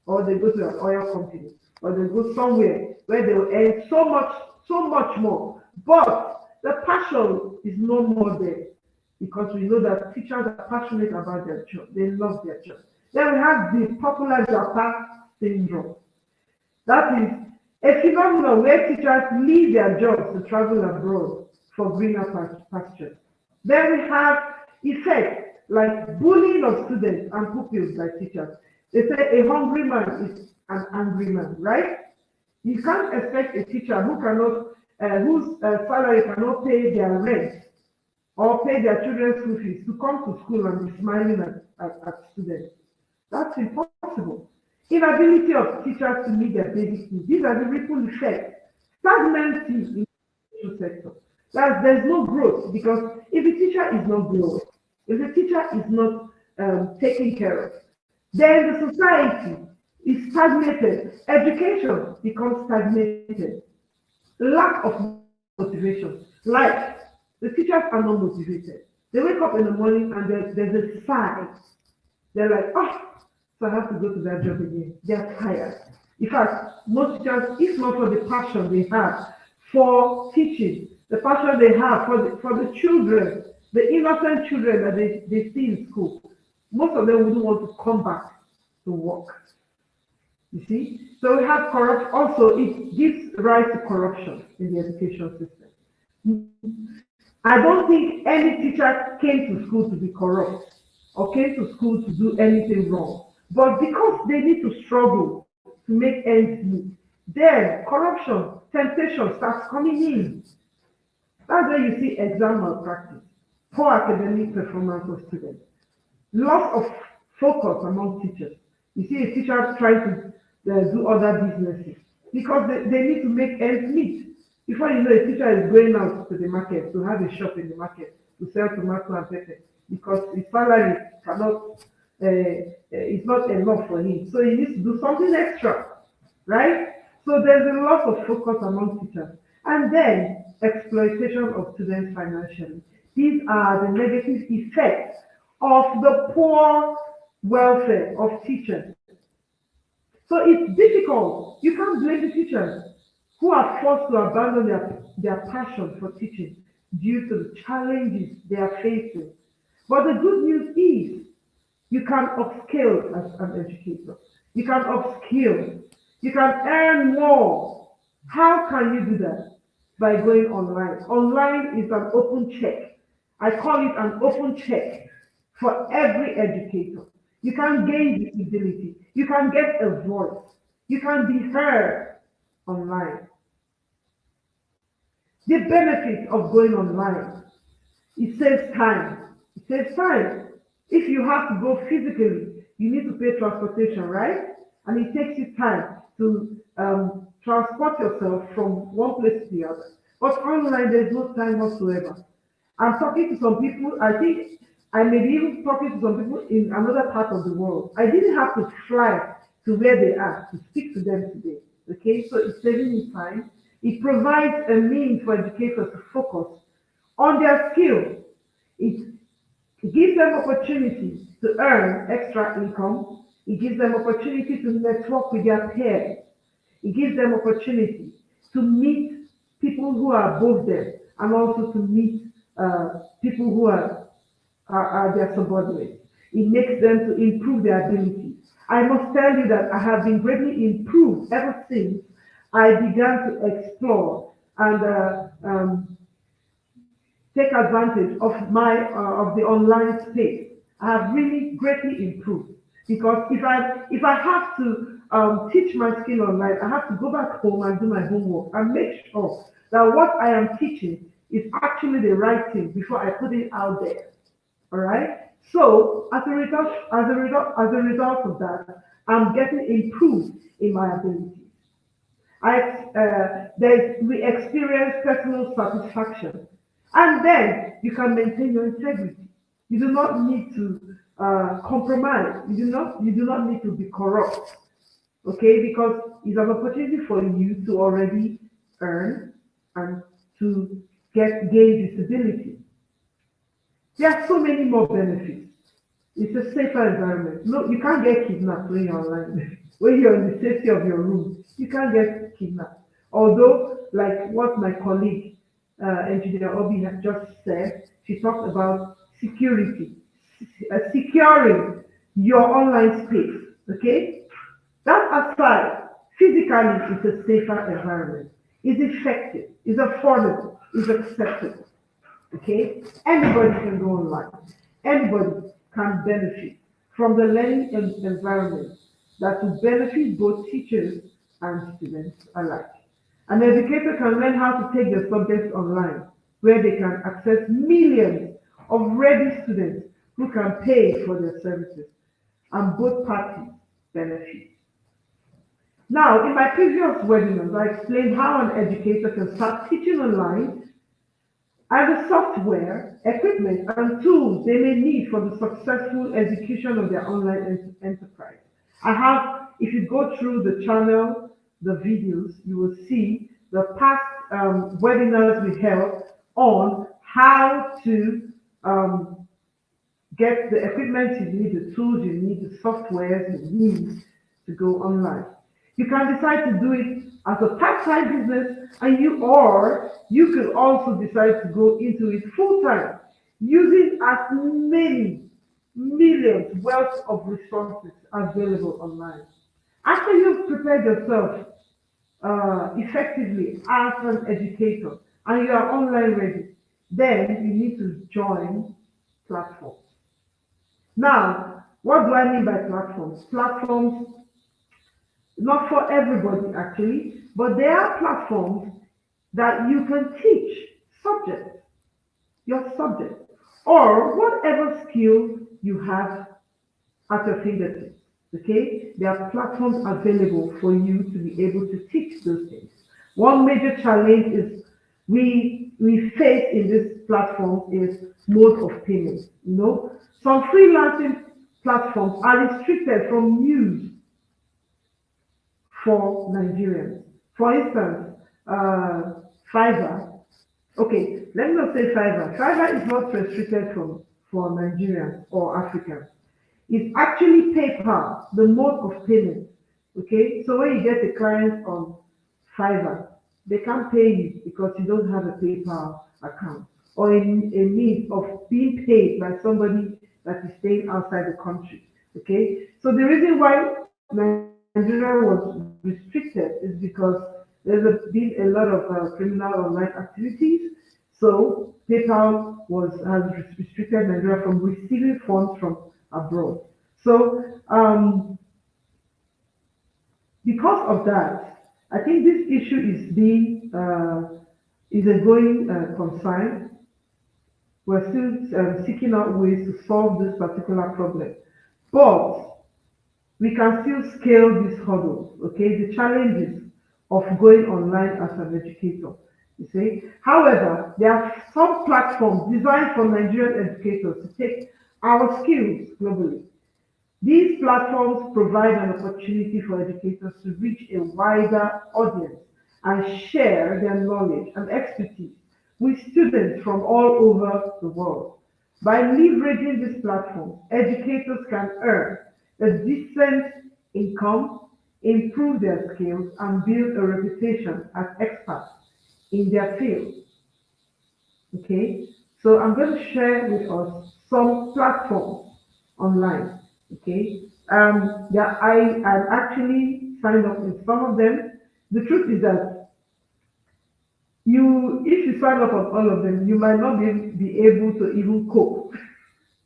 [SPEAKER 3] or they go to an oil company, or they go somewhere where they will earn so much more. But the passion is no more there, because we know that teachers are passionate about their job. They love their job. Then we have the popular Japan syndrome. That is a phenomenon where teachers leave their jobs to travel abroad for greener pastures. Then we have effects like bullying of students and pupils by teachers. They say a hungry man is an angry man, right? You can't expect a teacher who cannot whose salary cannot pay their rent or pay their children's school fees to come to school and be smiling at students. That's impossible. Inability of teachers to meet their basic needs. These are the ripple effects. Stagnancy in the education sector. There's no growth because if the teacher is not growing, if the teacher is not taken care of, then the society is stagnated. Education becomes stagnated. Lack of motivation. Like the teachers are not motivated. They wake up in the morning and there's a sigh. They're like, oh, so I have to go to that job again. They're tired. In fact, most teachers, if not for the passion they have for teaching, the passion they have for the children, the innocent children that they see in school, most of them wouldn't want to come back to work. You see? So we have corrupt, also it gives rise to corruption in the education system. I don't think any teacher came to school to be corrupt or came to school to do anything wrong. But because they need to struggle to make ends meet, then corruption, temptation starts coming in. That's where you see exam malpractice, poor academic performance of students, loss of focus among teachers. You see a teacher trying to do other businesses because they need to make ends meet. Before you know, a teacher is going out to the market to have a shop in the market to sell tomato and pepper because his salary cannot, it's not enough for him. So he needs to do something extra, right? So there's a lot of focus among teachers. And then exploitation of students financially. These are the negative effects of the poor welfare of teachers. So it's difficult. You can't blame the teachers who are forced to abandon their passion for teaching due to the challenges they are facing. But the good news is you can upskill as an educator. You can upskill. You can earn more. How can you do that? By going online. Online is an open check. I call it an open check for every educator. You can gain visibility. You can get a voice. You can be heard online. The benefit of going online, it saves time. It saves time. If you have to go physically, you need to pay transportation, right? And it takes you time to transport yourself from one place to the other. But online, there's no time whatsoever. I'm talking to some people, I think I may be even talking to some people in another part of the world. I didn't have to fly to where they are to speak to them today. Okay, so it's saving me time. It provides a means for educators to focus on their skills. It gives them opportunity to earn extra income. It gives them opportunity to network with their peers. It gives them opportunity to meet people who are above them and also to meet people who are their subordinates. It makes them to improve their ability. I must tell you that I have been greatly improved ever since I began to explore and take advantage of of the online space. I have really greatly improved because if I have to teach my skill online, I have to go back home and do my homework and make sure that what I am teaching is actually the right thing before I put it out there. All right. So as a result of that, I'm getting improved in my ability. We experience personal satisfaction, and then you can maintain your integrity. You do not need to compromise. You do not need to be corrupt. Okay, because it's an opportunity for you to already earn and to gain visibility. There are so many more benefits. It's a safer environment. No, you can't get kidnapped when you're online. When you're in the safety of your room, you can't get kidnapped. Although, like what my colleague, Engineer Obi, had just said, she talked about security, securing your online space. Okay? That aside, physically, it's a safer environment. It's effective, it's affordable, it's acceptable. Okay? Anybody can go online. Anybody can benefit from the learning environment that will benefit both teachers and students alike. An educator can learn how to take their subjects online, where they can access millions of ready students who can pay for their services, and both parties benefit. Now, in my previous webinars, I explained how an educator can start teaching online and the software, equipment, and tools they may need for the successful execution of their online enterprise. I have, if you go through the channel, the videos, you will see the past webinars we held on how to get the equipment you need, the tools you need, the softwares you need to go online. You can decide to do it as a part-time business, and you could also decide to go into it full-time, using as many millions wealth of resources available online. After you've prepared yourself effectively as an educator and you are online ready, then you need to join platforms. Now, what do I mean by platforms? Platforms, not for everybody actually, but there are platforms that you can teach subjects, your subject, or whatever skill you have at your fingertips. Okay, there are platforms available for you to be able to teach those things. One major challenge is we face in this platform is mode of payment. You know, some freelancing platforms are restricted from use for Nigerians. For instance, Fiverr. Okay, let me not say Fiverr. Fiverr is not restricted from for Nigerians or Africans. It's actually PayPal, the mode of payment. Okay, so when you get a client on Fiverr, they can't pay you because you don't have a PayPal account or a need of being paid by somebody that is staying outside the country. Okay, so the reason why Nigeria was restricted is because been a lot of criminal online activities. So PayPal has restricted Nigeria from receiving funds from abroad. So because of that, I think this issue is a going concern. We're still seeking out ways to solve this particular problem, but we can still scale these hurdles. Okay, the challenges of going online as an educator. You see, however, there are some platforms designed for Nigerian educators to take our skills globally. These platforms provide an opportunity for educators to reach a wider audience and share their knowledge and expertise with students from all over the world. By leveraging this platform, educators can earn a decent income, improve their skills, and build a reputation as experts in their field. Okay, so I'm going to share with us some platforms online. Okay, yeah, I am actually signed up with some of them. The truth is that if you sign up on all of them, you might not be able to even cope.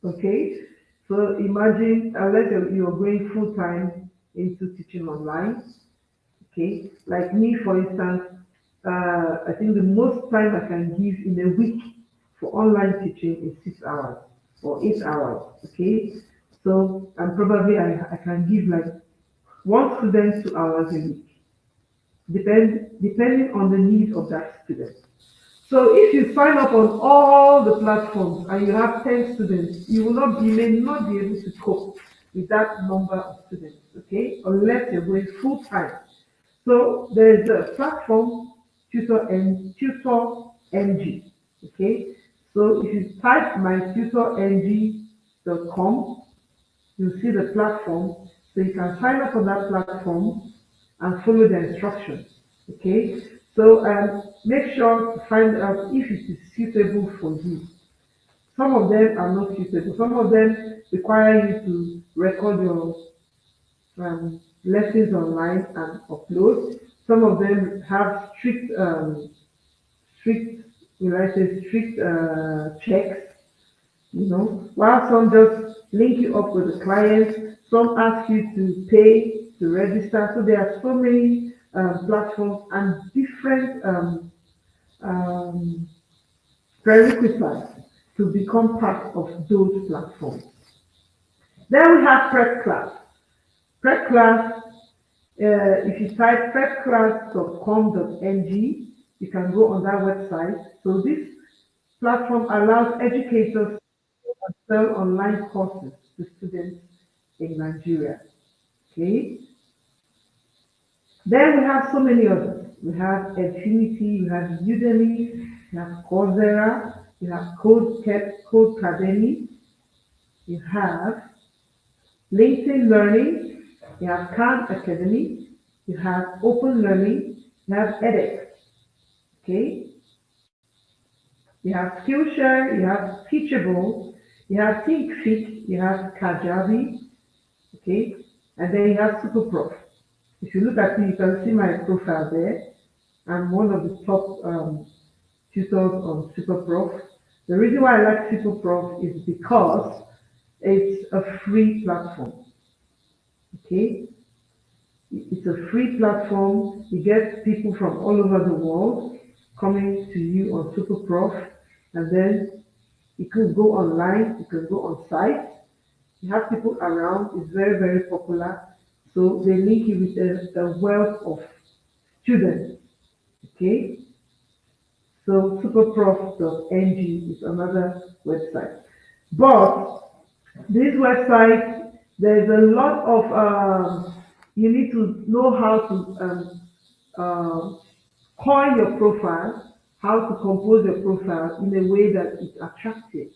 [SPEAKER 3] Okay, so imagine unless you're going full time into teaching online. Okay, like me, for instance, I think the most time I can give in a week for online teaching is 6 hours or 8 hours. Okay, so and probably I can give like one student 2 hours a week, depending on the need of that student. So if you sign up on all the platforms and you have 10 students, you may not be able to cope with that number of students, okay, unless you're going full time. So there's a platform, Tutor.ng, okay. So if you type mytutor.ng.com, you'll see the platform. So you can sign up on that platform and follow the instructions. Okay. So make sure to find out if it is suitable for you. Some of them are not suitable. Some of them require you to record your lessons online and upload. Some of them have strict, strict checks, while some just link you up with the client, some ask you to pay to register. So there are so many platforms and different different um, prerequisites to become part of those platforms. Then we have prepclass. Prepclass, if you type prepclass.com.ng, you can go on that website. So this platform allows educators to sell online courses to students in Nigeria. Okay. Then we have so many others. We have Edfinity, we have Udemy, we have Coursera, we have Code Academy, you have LinkedIn Learning, you have Khan Academy, you have Open Learning, you have edX, okay? You have Skillshare, you have Teachable, you have ThinkFit, you have Kajabi, okay? And then you have Superprof. If you look at me, you can see my profile there. I'm one of the top tutors on Superprof. The reason why I like Superprof is because it's a free platform, okay? It's a free platform. You get people from all over the world coming to you on Superprof, and then you can go online, you can go on site. You have people around. It's very, very popular. So they link you with a wealth of students. Okay. So superprof.ng is another website. But this website, there's a lot of you need to know how to coin your profile, how to compose your profile in a way that is attractive,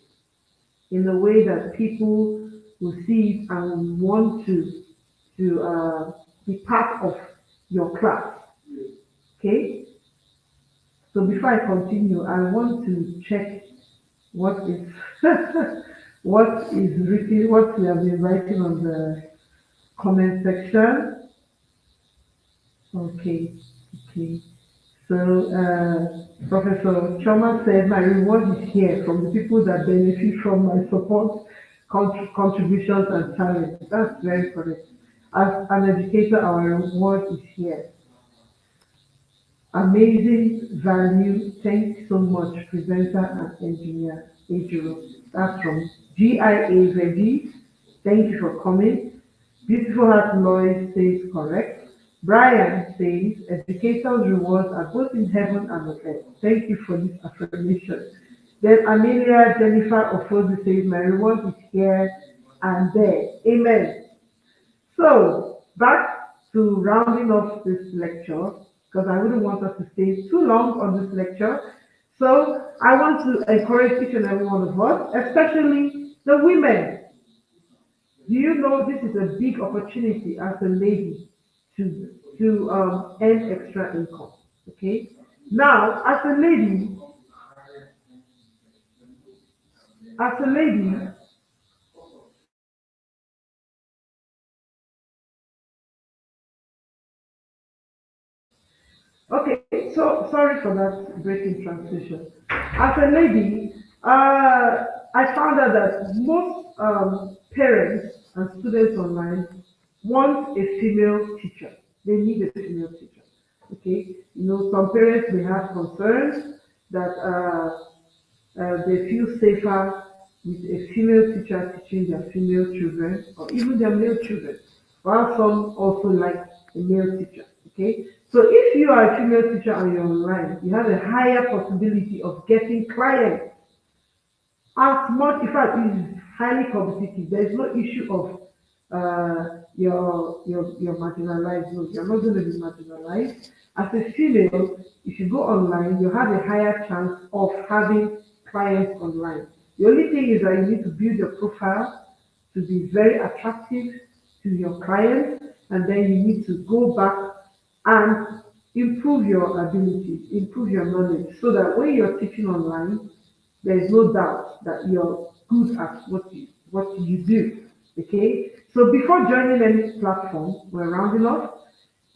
[SPEAKER 3] in a way that people will see it and want to be part of your class. Okay. So before I continue, I want to check what is what is written, what we have been writing on the comment section. Okay, okay. So Professor Choma said, my reward is here from the people that benefit from my support, contributions and talent. That's very correct. As an educator, our reward is here. Amazing value. Thanks so much, presenter and engineer Ejiro. That's from GIA Veggie. Thank you for coming. Beautiful Heart Lloyd says correct. Brian says educators' rewards are both in heaven and on earth. Thank you for this affirmation. Then Amelia Jennifer Ofozu says my reward is here and there. Amen. So back to rounding off this lecture, because I wouldn't want us to stay too long on this lecture. So I want to encourage each and every one of us, especially the women. Do you know this is a big opportunity as a lady to earn extra income? Okay. Now, as a lady, okay, so sorry for that breaking transition. As a lady, I found out that most parents and students online want a female teacher. They need a female teacher. Okay, you know, some parents may have concerns that they feel safer with a female teacher teaching their female children or even their male children, while some also like a male teacher. Okay, so if you are a female teacher and you're online, you have a higher possibility of getting clients. As much, in fact, it is highly competitive. There is no issue of you're marginalized. No, you're not going to be marginalized. As a female, if you go online, you have a higher chance of having clients online. The only thing is that you need to build your profile to be very attractive to your clients, and then you need to go back and improve your abilities, improve your knowledge, so that when you're teaching online, there is no doubt that you're good at what you do. Okay. So before joining any platform, we're rounding off.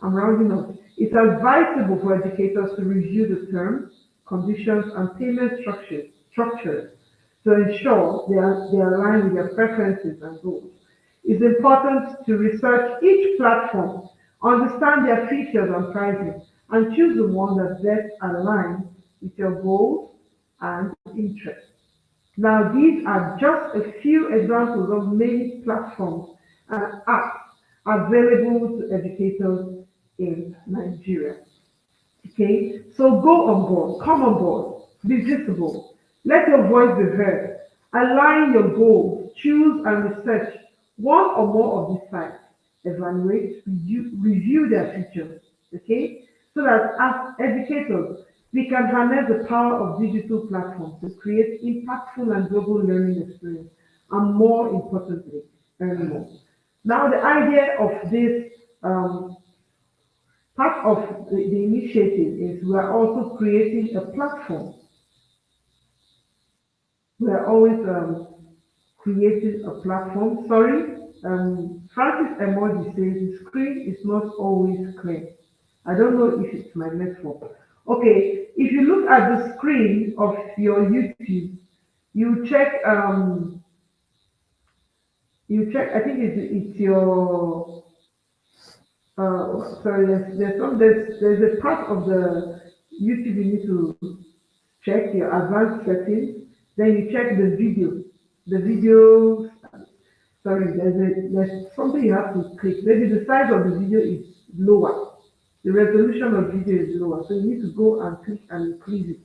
[SPEAKER 3] I'm rounding off. It's advisable for educators to review the terms, conditions, and payment structures to ensure they align with their preferences and goals. It's important to research each platform, understand their features and pricing, and choose the one that best aligns with your goals and interests. Now, these are just a few examples of many platforms and apps available to educators in Nigeria. Okay, so go on board, come on board, be visible, let your voice be heard, align your goals, choose and research one or more of these sites, evaluate, review their features, okay, so that as educators, we can harness the power of digital platforms to create impactful and global learning experience, and more importantly, earn more. Now, the idea of this part of the initiative is we are also creating a platform. We are always creating a platform. Sorry, Francis Emoji says the screen is not always clear. I don't know if it's my network. Okay, if you look at the screen of your YouTube, you check I think it's your sorry, there's a part of the YouTube you need to check your advanced settings, then you check the video. The video, sorry, there's something you have to click. Maybe the size of the video is lower. The resolution of video is lower. So you need to go and click and increase it.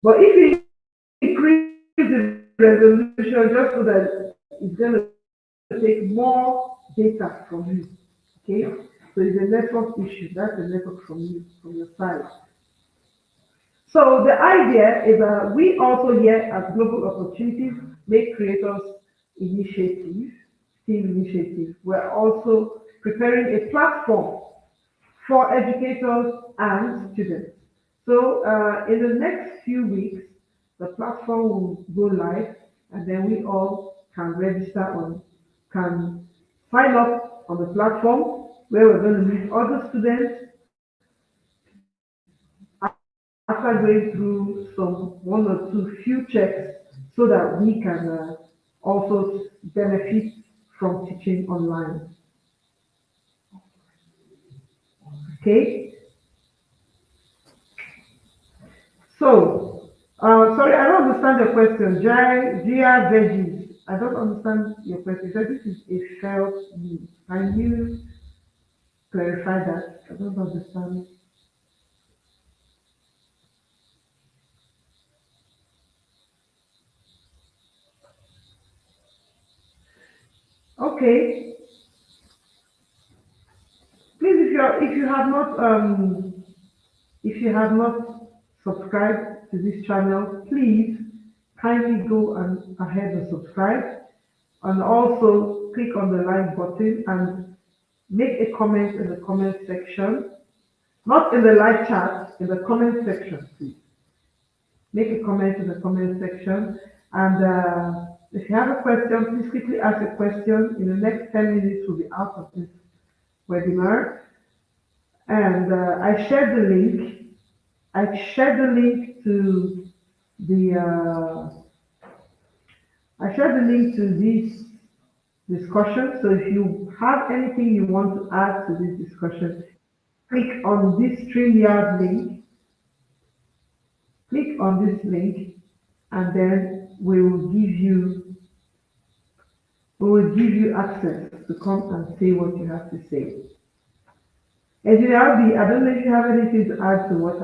[SPEAKER 3] But if you increase the resolution just so that it's going to take more data from you, okay? So it's a network issue. That's a network from from your side. So the idea is that we also here at Global Opportunities make creators initiative, team initiative. We're also preparing a platform for educators and students. So in the next few weeks, the platform will go live, and then we all can register on, can sign up on the platform where we're going to meet other students after going through some one or two few checks so that we can also benefit from teaching online. Okay, so sorry, I don't understand your question. Gia Veggies, I don't understand your question. So this is a failed need. Can you clarify that? I don't understand. Okay, please, if you have not if you have not subscribed to this channel, please kindly go and ahead and subscribe, and also click on the like button and make a comment in the comment section, not in the live chat, in the comment section, please. Make a comment in the comment section, and if you have a question, please quickly ask a question. In the next 10 minutes, we'll be out of this webinar. And I shared the link to the I shared the link to this discussion. So if you have anything you want to add to this discussion, click on this StreamYard link. Click on this link, and then we will give you access to come and say what you have to say. Engineer Albi, I don't know if you have anything to add to what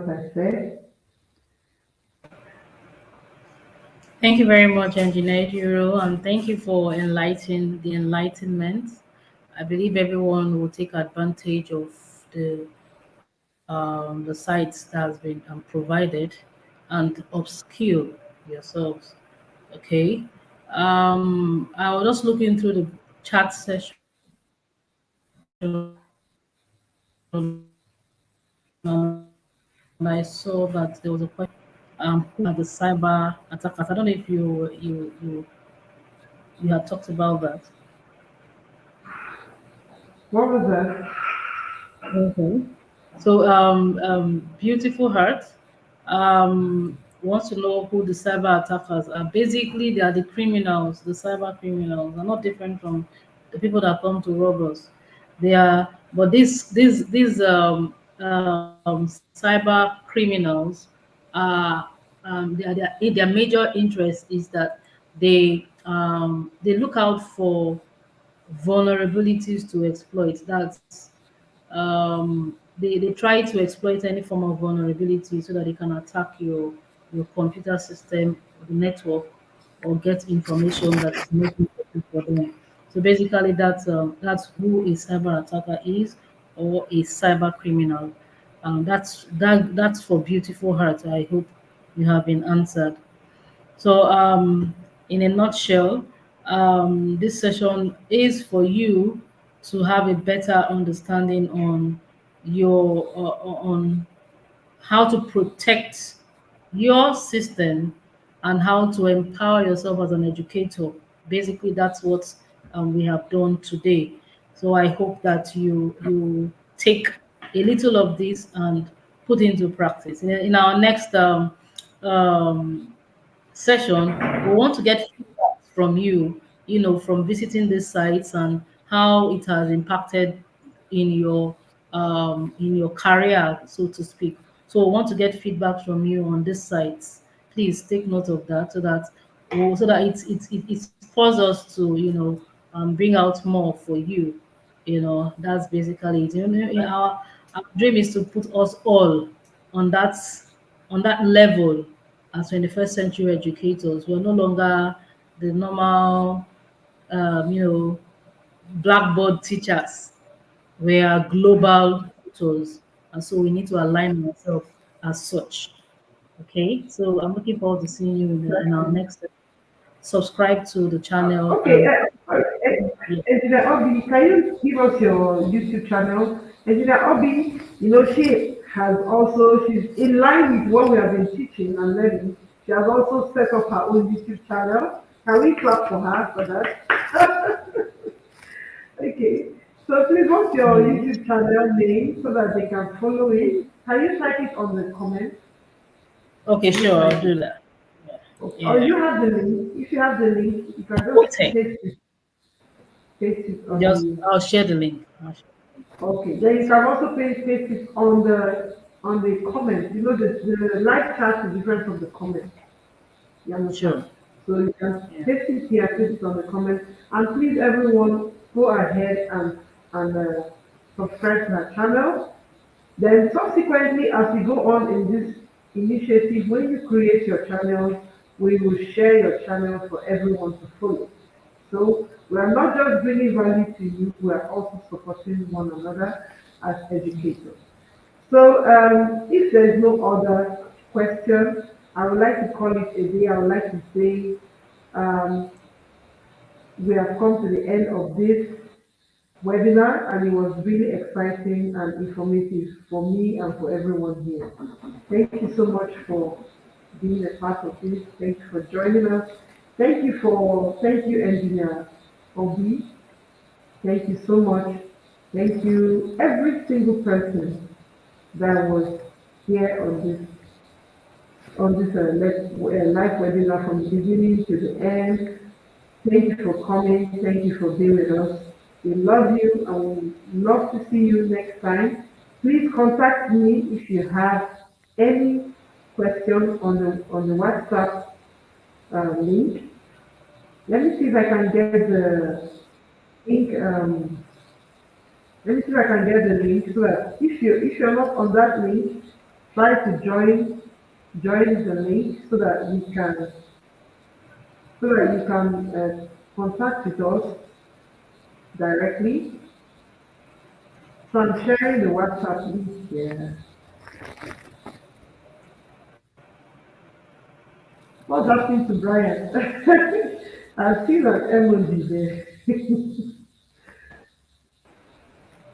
[SPEAKER 3] I said.
[SPEAKER 2] Thank you very much, Engineer Jiro, and thank you for enlightening the enlightenment. I believe everyone will take advantage of the sites that has been provided and upskill yourselves. Okay. I was just looking through the chat session and I saw that there was a question. Who are the cyber attackers? I don't know if you had talked about that.
[SPEAKER 3] What was that?
[SPEAKER 2] Okay. So, Beautiful Heart wants to know who the cyber attackers are. Basically, they are the criminals, the cyber criminals. They're not different from the people that come to rob us. They are, but these cyber criminals are their major interest is that they look out for vulnerabilities to exploit. That's they try to exploit any form of vulnerability so that they can attack your computer system, the network, or get information that is not important for them. So basically, that's who a cyber attacker is, or a cyber criminal. That's for beautiful heart. I hope you have been answered. So, in a nutshell, this session is for you to have a better understanding on on how to protect your system and how to empower yourself as an educator. Basically, that's what we have done today. So I hope that you take a little of this and put into practice. In our next um, session, we want to get feedback from you, from visiting these sites and how it has impacted in your career, so to speak. So we want to get feedback from you on these sites. Please take note of that so that it spurs us to bring out more for you. That's basically it. Our dream is to put us all on that level as 21st century educators. We're no longer the normal, um, you know, blackboard teachers. We are global tutors, and so we need to align ourselves as such. Okay, so I'm looking forward to seeing you in our
[SPEAKER 3] Exactly.
[SPEAKER 2] next. Subscribe to the channel
[SPEAKER 3] Okay,
[SPEAKER 2] and yeah,
[SPEAKER 3] Engineer Obi, can you give us your YouTube channel? Engineer Obi, she's in line with what we have been teaching and learning. She has also set up her own YouTube channel. Can we clap for her for that? Okay, so please, what's your
[SPEAKER 2] yeah.
[SPEAKER 3] YouTube channel name so that they can follow it? Can you type it on the comment?
[SPEAKER 2] Okay,
[SPEAKER 3] Can you
[SPEAKER 2] sure, I'll
[SPEAKER 3] type it?
[SPEAKER 2] do that.
[SPEAKER 3] Okay. Or
[SPEAKER 2] Yeah,
[SPEAKER 3] you have the link. If you have the link, you can just
[SPEAKER 2] okay.
[SPEAKER 3] paste it on
[SPEAKER 2] Just
[SPEAKER 3] the.
[SPEAKER 2] I'll share the link.
[SPEAKER 3] Okay, then you can also paste it on the comment. You know the live chat is different from the comment. You understand?
[SPEAKER 2] Sure.
[SPEAKER 3] So you can
[SPEAKER 2] Yeah,
[SPEAKER 3] paste it here, paste it on the comment, and please everyone go ahead and subscribe to our channel. Then subsequently, as we go on in this initiative, when you create your channel, we will share your channel for everyone to follow. So we are not just bringing value to you, we are also supporting one another as educators. So if there is no other question, I would like to call it a day. I would like to say um, we have come to the end of this webinar, and it was really exciting and informative for me and for everyone here. Thank you so much for being a part of this. Thank you for joining us. Thank you, Engineer Obi. Thank you so much. Thank you, every single person that was here on this live webinar from the beginning to the end. Thank you for coming. Thank you for being with us. We love you and we love to see you next time. Please contact me if you have any questions on the WhatsApp link. Let me see if I can get the link. Let me see if I can get the link so that if you're not on that link, try to join the link so that you can contact with us directly. So I'm sharing the WhatsApp link here. What's happening to Brian? I see that emoji there.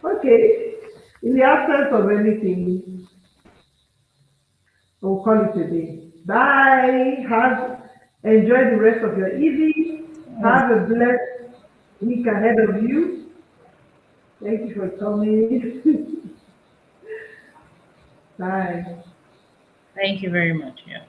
[SPEAKER 3] Okay. In the absence of anything, we'll call it a day. Bye. Enjoy the rest of your evening. Have a blessed week ahead of you. Thank you for coming. Bye.
[SPEAKER 2] thank you very much. Yeah.